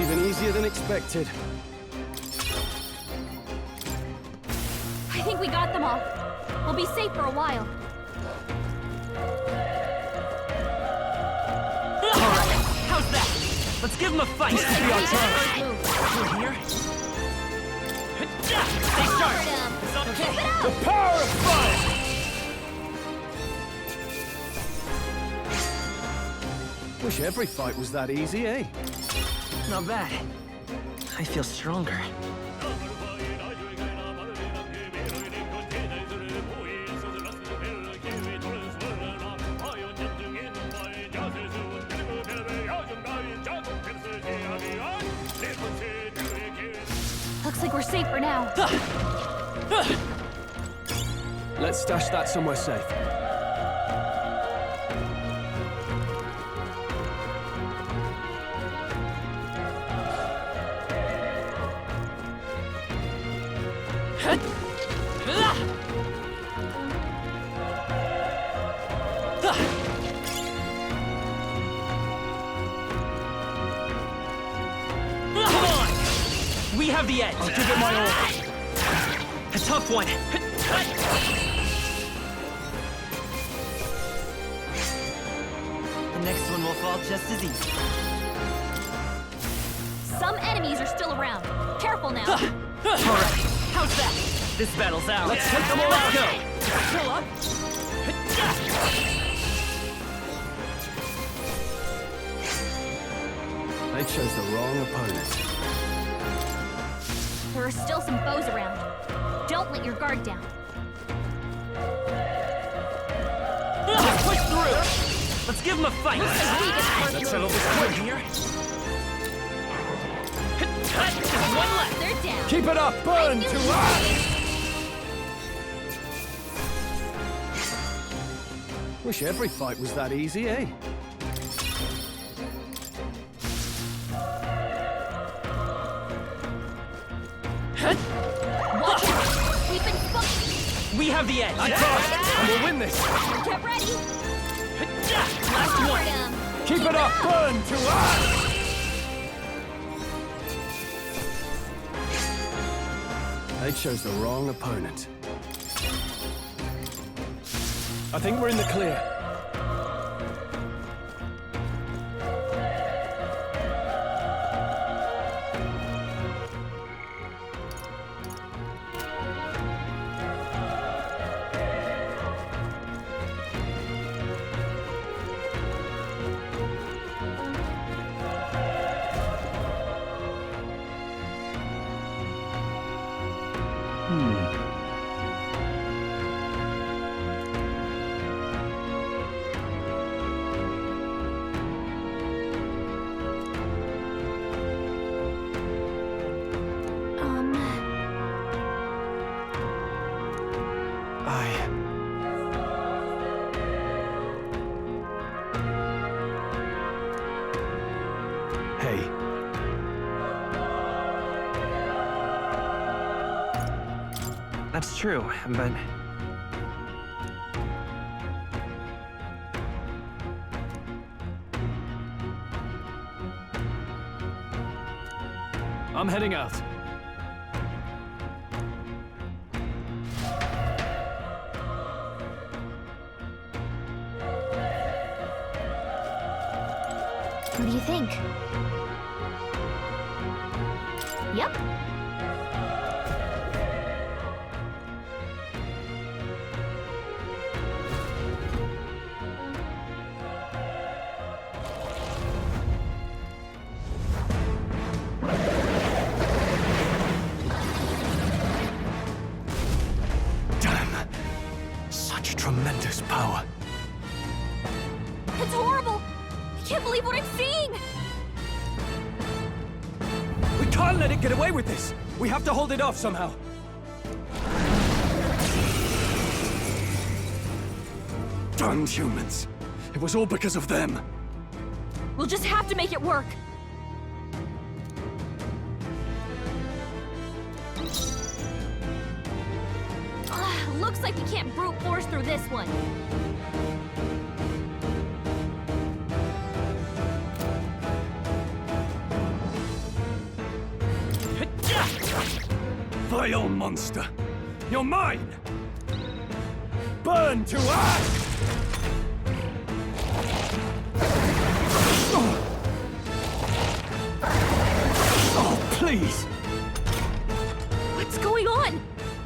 Even easier than expected. I think we got them all. We'll be safe for a while. Alright, how's that? Let's give them a fight! This could be our turn! Through here? Stay sharp! Okay. The power of fire! Wish every fight was that easy, eh? Not bad. I feel stronger. Looks like we're safe for now. Let's stash that somewhere safe. We have the edge. I'll give it my all. A tough one. The next one will fall just as easy. Some enemies are still around. Careful now. Alright, how's that? This battle's out. Let's take them all out. Let's go. Fill up. They chose the wrong opponent. There are still some foes around. Don't let your guard down. Let's push through. Let's give them a fight. Let's settle this quick here. Just one left. They're down. Keep it up, burn to us! Wish every fight was that easy, eh? Watch out! We've been spooked. We have the edge. I crossed, and we'll win this. Get ready. Last one. Keep it up, burn to us! They chose the wrong opponent. I think we're in the clear. Hey. That's true, but... I'm heading out. What do you think? Yep. Damn! Such tremendous power. It's horrible. I can't believe what I'm seeing. We can't let it get away with this. We have to hold it off somehow. Damn humans. It was all because of them. We'll just have to make it work. Looks like we can't brute force through this one. Vile monster! You're mine! Burn to ash! Oh, please! What's going on?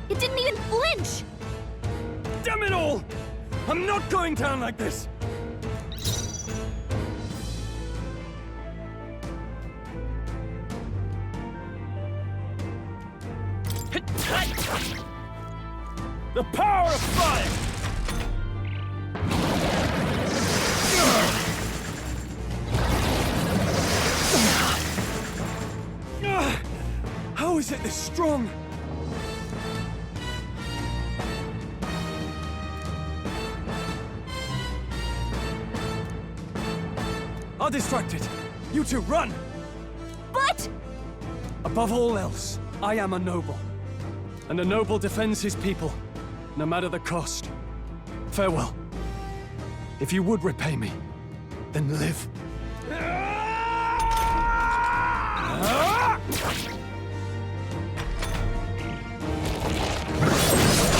It didn't even flinch! Damn it all! I'm not going down like this! The power of fire! How is it this strong? I'll distract it. You two, run! But... Above all else, I am a noble. And a noble defends his people, no matter the cost. Farewell. If you would repay me, then live.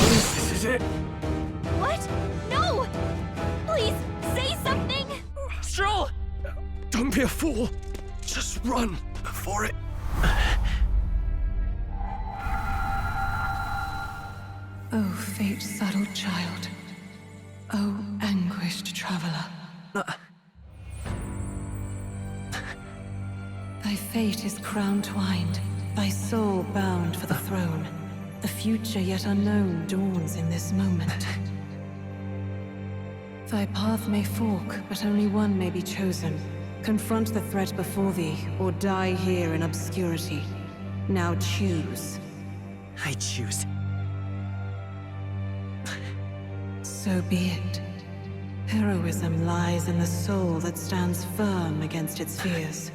This is it. What? No! Please, say something! Stroll! Don't be a fool. Just run before it... Oh, fate-saddled child. Oh, anguished traveler. Thy fate is crown-twined, thy soul bound for the throne. The future yet unknown dawns in this moment. Thy path may fork, but only one may be chosen. Confront the threat before thee, or die here in obscurity. Now choose. I choose. So be it. Heroism lies in the soul that stands firm against its fears.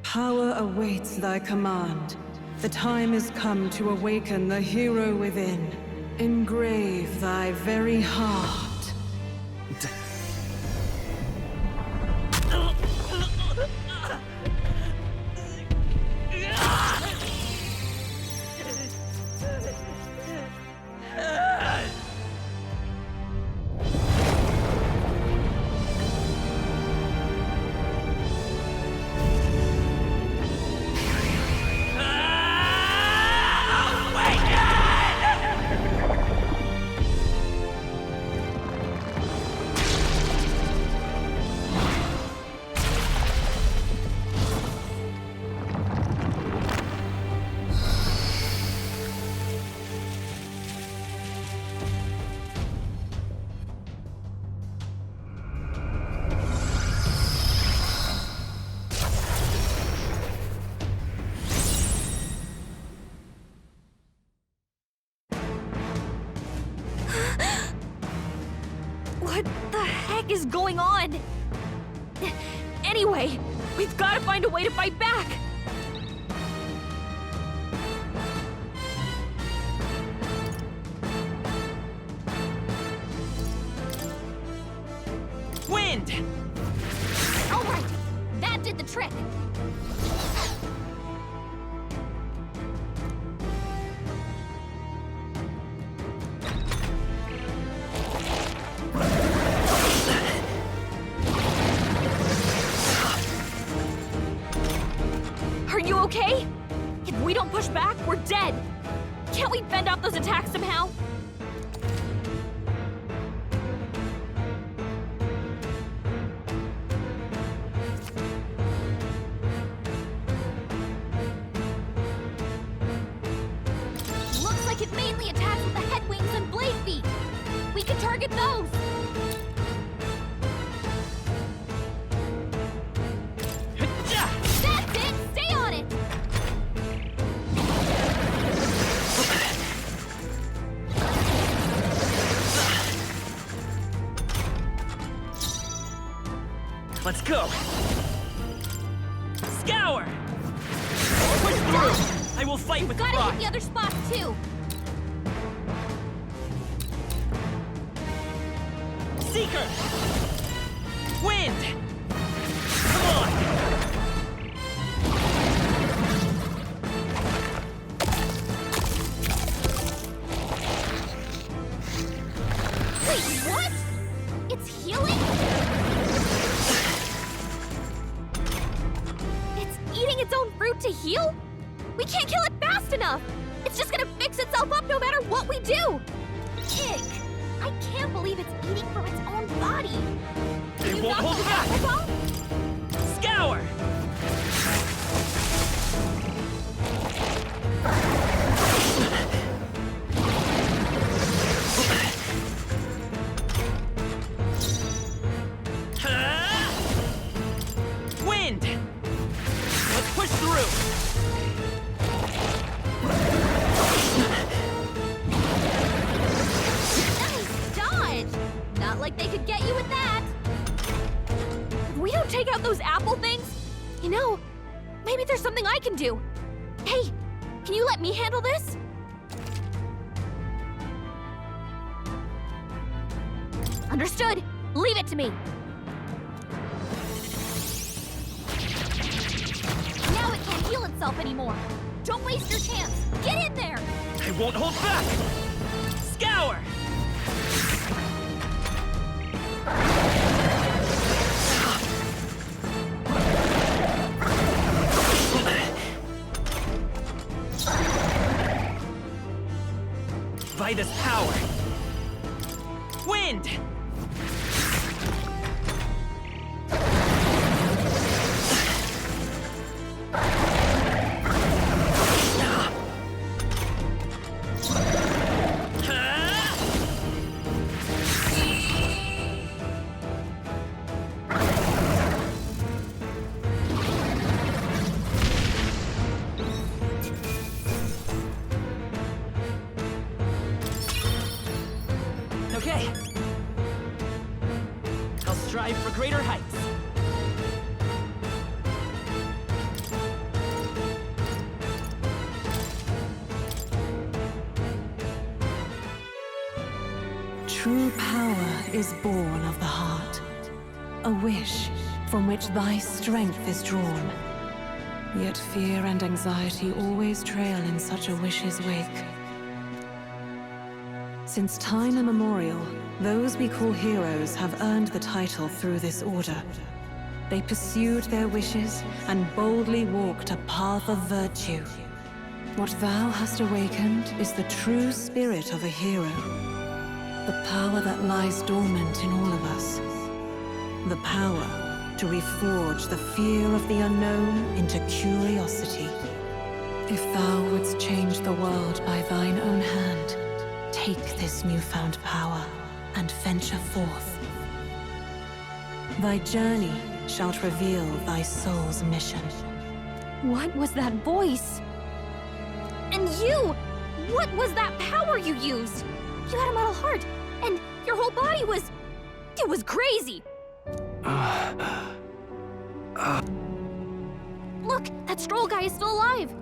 Power awaits thy command. The time is come to awaken the hero within. Engrave thy very heart. What the heck is going on? Anyway, we've got to find a way to fight back! Wind! Alright, that did the trick! Are you okay? If we don't push back, we're dead! Can't we fend off those attacks somehow? Looks like it mainly attacks with the head wings and blade feet! We can target those! That's it! Stay on it! Let's go! Scour! Push through! I will fight with Gotta pride! hit the other spots too! Seeker! Wind! Come on! Wait, what? It's healing? It's eating its own fruit to heal? We can't kill it fast enough! It's just gonna fix itself up no matter what we do! Ick! I can't believe it's eating from its own body! It won't hold back! Scour! Wind! Let's push through! Nice dodge! Not like they could get you with that! If we don't take out those apple things, you know, maybe there's something I can do. Hey, can you let me handle this? Understood. Leave it to me. Now it can't heal itself anymore. Don't waste your chance. Get in there! I won't hold back! Scour! Vitus power! Wind! Okay. I'll strive for greater heights. True power is born of the heart. A wish from which thy strength is drawn. Yet fear and anxiety always trail in such a wish's wake. Since time immemorial, those we call heroes have earned the title through this order. They pursued their wishes and boldly walked a path of virtue. What thou hast awakened is the true spirit of a hero. The power that lies dormant in all of us. The power to reforge the fear of the unknown into curiosity. If thou wouldst change the world by thine own hand, take this newfound power and venture forth. Thy journey shalt reveal thy soul's mission. What was that voice? And you! What was that power you used? You had a metal heart, and your whole body was... It was crazy! Look, that Stroll guy is still alive!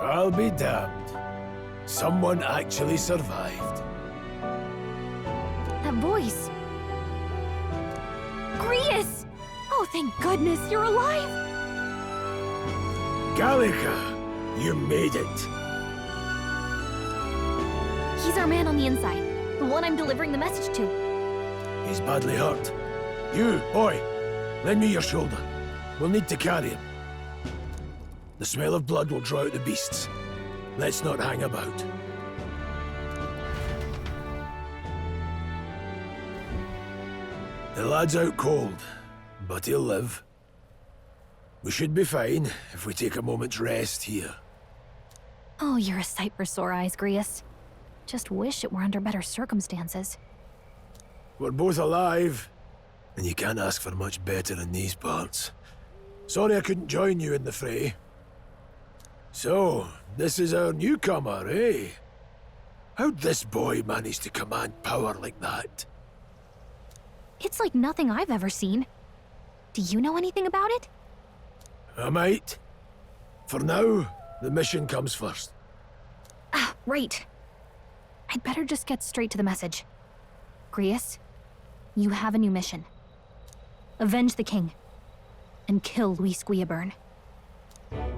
I'll be damned. Someone actually survived. That voice... Grius! Oh, thank goodness you're alive! Gallica, you made it. He's our man on the inside, the one I'm delivering the message to. He's badly hurt. You, boy, lend me your shoulder. We'll need to carry him. The smell of blood will draw out the beasts. Let's not hang about. The lad's out cold, but he'll live. We should be fine if we take a moment's rest here. Oh, you're a sight for sore eyes, Grius. Just wish it were under better circumstances. We're both alive, and you can't ask for much better in these parts. Sorry I couldn't join you in the fray. So, this is our newcomer, eh? How'd this boy manage to command power like that? It's like nothing I've ever seen. Do you know anything about it? I might. For now, the mission comes first. Ah, right. I'd better just get straight to the message. Grius, you have a new mission. Avenge the king, and kill Luis Guillaburn.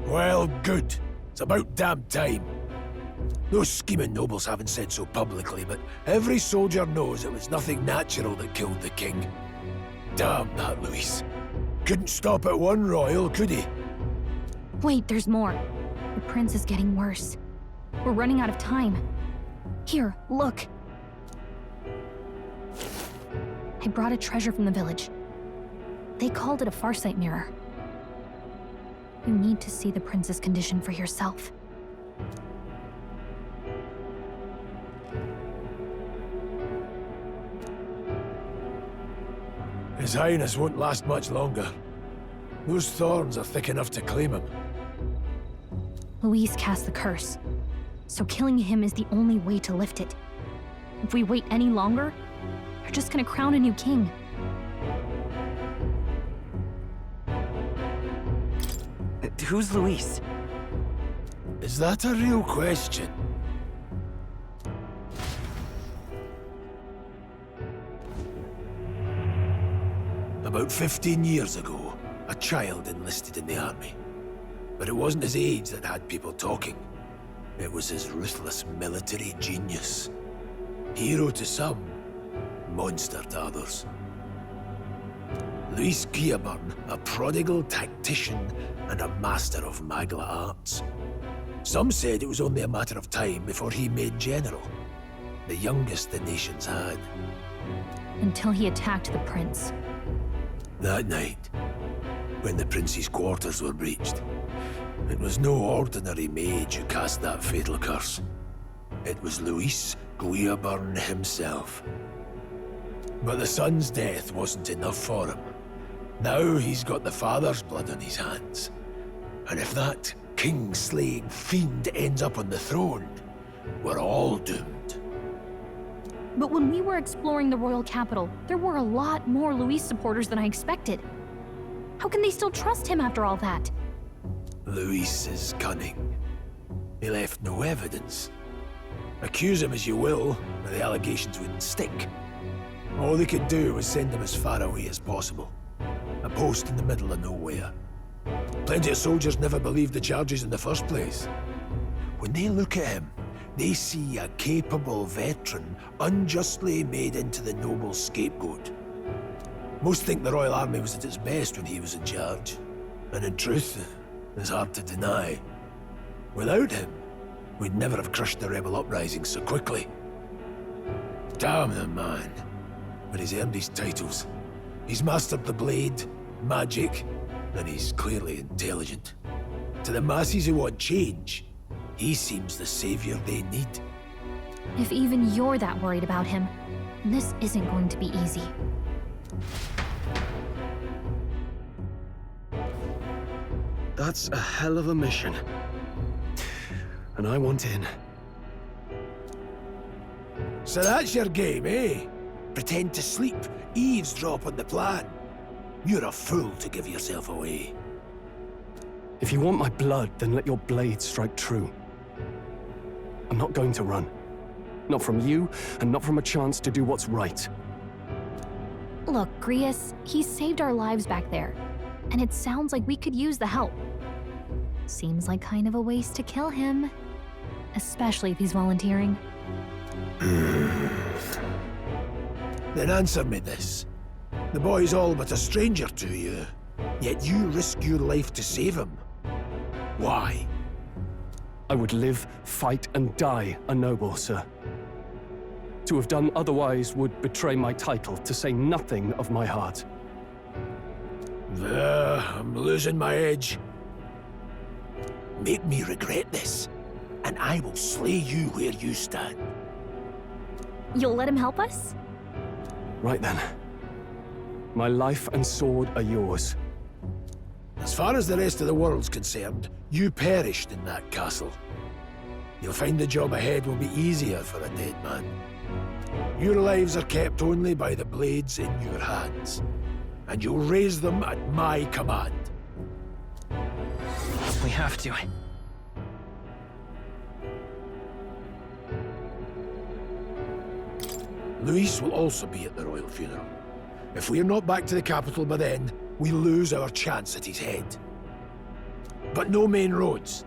Well, good. It's about damn time. Those scheming nobles haven't said so publicly, but every soldier knows it was nothing natural that killed the king. Damn that Luis. Couldn't stop at one royal, could he? Wait, there's more. The prince is getting worse. We're running out of time. Here, look. I brought a treasure from the village. They called it a farsight mirror. You need to see the prince's condition for yourself. His Highness won't last much longer. Those thorns are thick enough to claim him. Luis cast the curse, so killing him is the only way to lift it. If we wait any longer, they're just gonna crown a new king. Who's Luis? Is that a real question? About 15 years ago, a child enlisted in the army. But it wasn't his age that had people talking. It was his ruthless military genius. Hero to some, monster to others. Luis Guillaburn, a prodigal tactician and a master of Magla arts. Some said it was only a matter of time before he made general, the youngest the nations had. Until he attacked the prince. That night, when the prince's quarters were breached, it was no ordinary mage who cast that fatal curse. It was Luis Guillaburn himself. But the son's death wasn't enough for him. Now he's got the father's blood on his hands. And if that king-slaying fiend ends up on the throne, we're all doomed. But when we were exploring the royal capital, there were a lot more Luis supporters than I expected. How can they still trust him after all that? Luis is cunning. He left no evidence. Accuse him as you will, but the allegations wouldn't stick. All they could do was send him as far away as possible. A post in the middle of nowhere. Plenty of soldiers never believed the charges in the first place. When they look at him, they see a capable veteran unjustly made into the noble scapegoat. Most think the Royal Army was at its best when he was in charge. And in truth, it's hard to deny. Without him, we'd never have crushed the rebel uprising so quickly. Damn the man. But he's earned his titles. He's mastered the blade, magic, and he's clearly intelligent. To the masses who want change, he seems the savior they need. If even you're that worried about him, this isn't going to be easy. That's a hell of a mission. And I want in. So that's your game, eh? Pretend to sleep, eavesdrop on the plan. You're a fool to give yourself away. If you want my blood, then let your blade strike true. I'm not going to run. Not from you, and not from a chance to do what's right. Look, Grius, he saved our lives back there. And it sounds like we could use the help. Seems like kind of a waste to kill him. Especially if he's volunteering. Then answer me this. The boy's all but a stranger to you, yet you risk your life to save him. Why? I would live, fight, and die a noble, sir. To have done otherwise would betray my title, to say nothing of my heart. I'm losing my edge. Make me regret this, and I will slay you where you stand. You'll let him help us? Right then. My life and sword are yours. As far as the rest of the world's concerned, you perished in that castle. You'll find the job ahead will be easier for a dead man. Your lives are kept only by the blades in your hands, and you'll raise them at my command. We have to. Luis will also be at the royal funeral. If we're not back to the capital by then, we lose our chance at his head. But no main roads.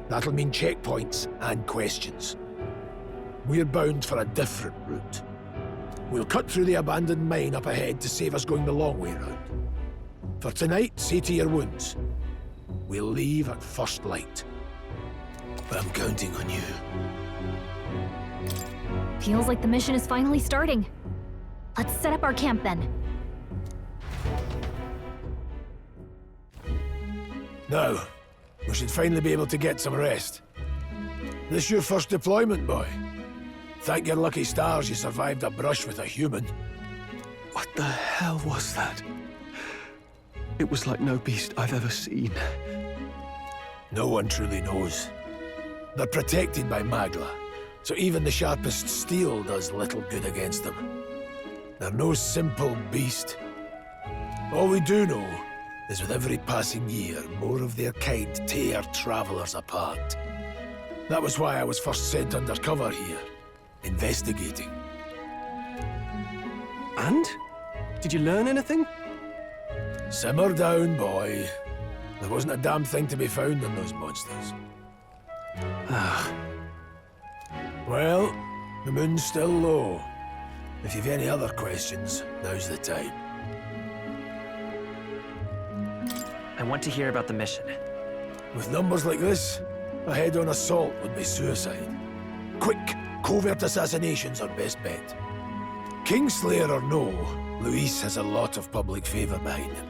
That'll mean checkpoints and questions. We're bound for a different route. We'll cut through the abandoned mine up ahead to save us going the long way round. For tonight, see to your wounds. We'll leave at first light. I'm counting on you. Feels like the mission is finally starting. Let's set up our camp then. Now, we should finally be able to get some rest. This your first deployment, boy? Thank your lucky stars you survived a brush with a human. What the hell was that? It was like no beast I've ever seen. No one truly knows. They're protected by Magla, so even the sharpest steel does little good against them. They're no simple beast. All we do know is with every passing year, more of their kind tear travelers apart. That was why I was first sent undercover here, investigating. And? Did you learn anything? Simmer down, boy. There wasn't a damn thing to be found in those monsters. Well, the moon's still low. If you've any other questions, now's the time. I want to hear about the mission. With numbers like this, a head-on assault would be suicide. Quick, covert assassinations are best bet. Kingslayer or no, Luis has a lot of public favor behind him.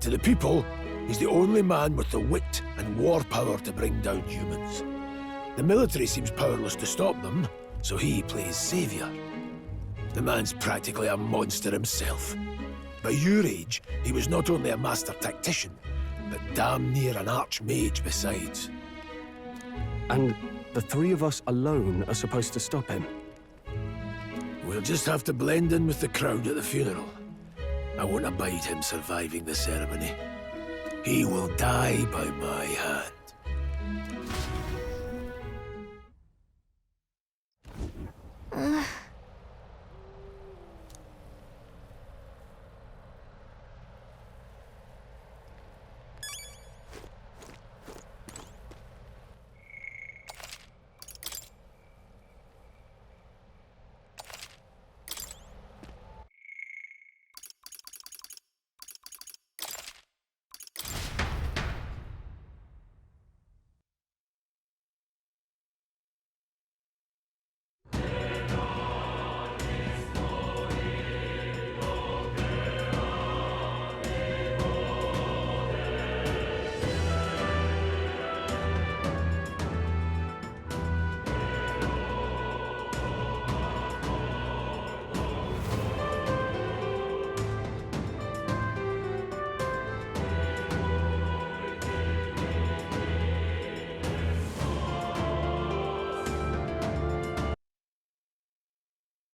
To the people, he's the only man with the wit and war power to bring down humans. The military seems powerless to stop them, so he plays savior. The man's practically a monster himself. By your age, he was not only a master tactician, but damn near an archmage besides. And the three of us alone are supposed to stop him? We'll just have to blend in with the crowd at the funeral. I won't abide him surviving the ceremony. He will die by my hand.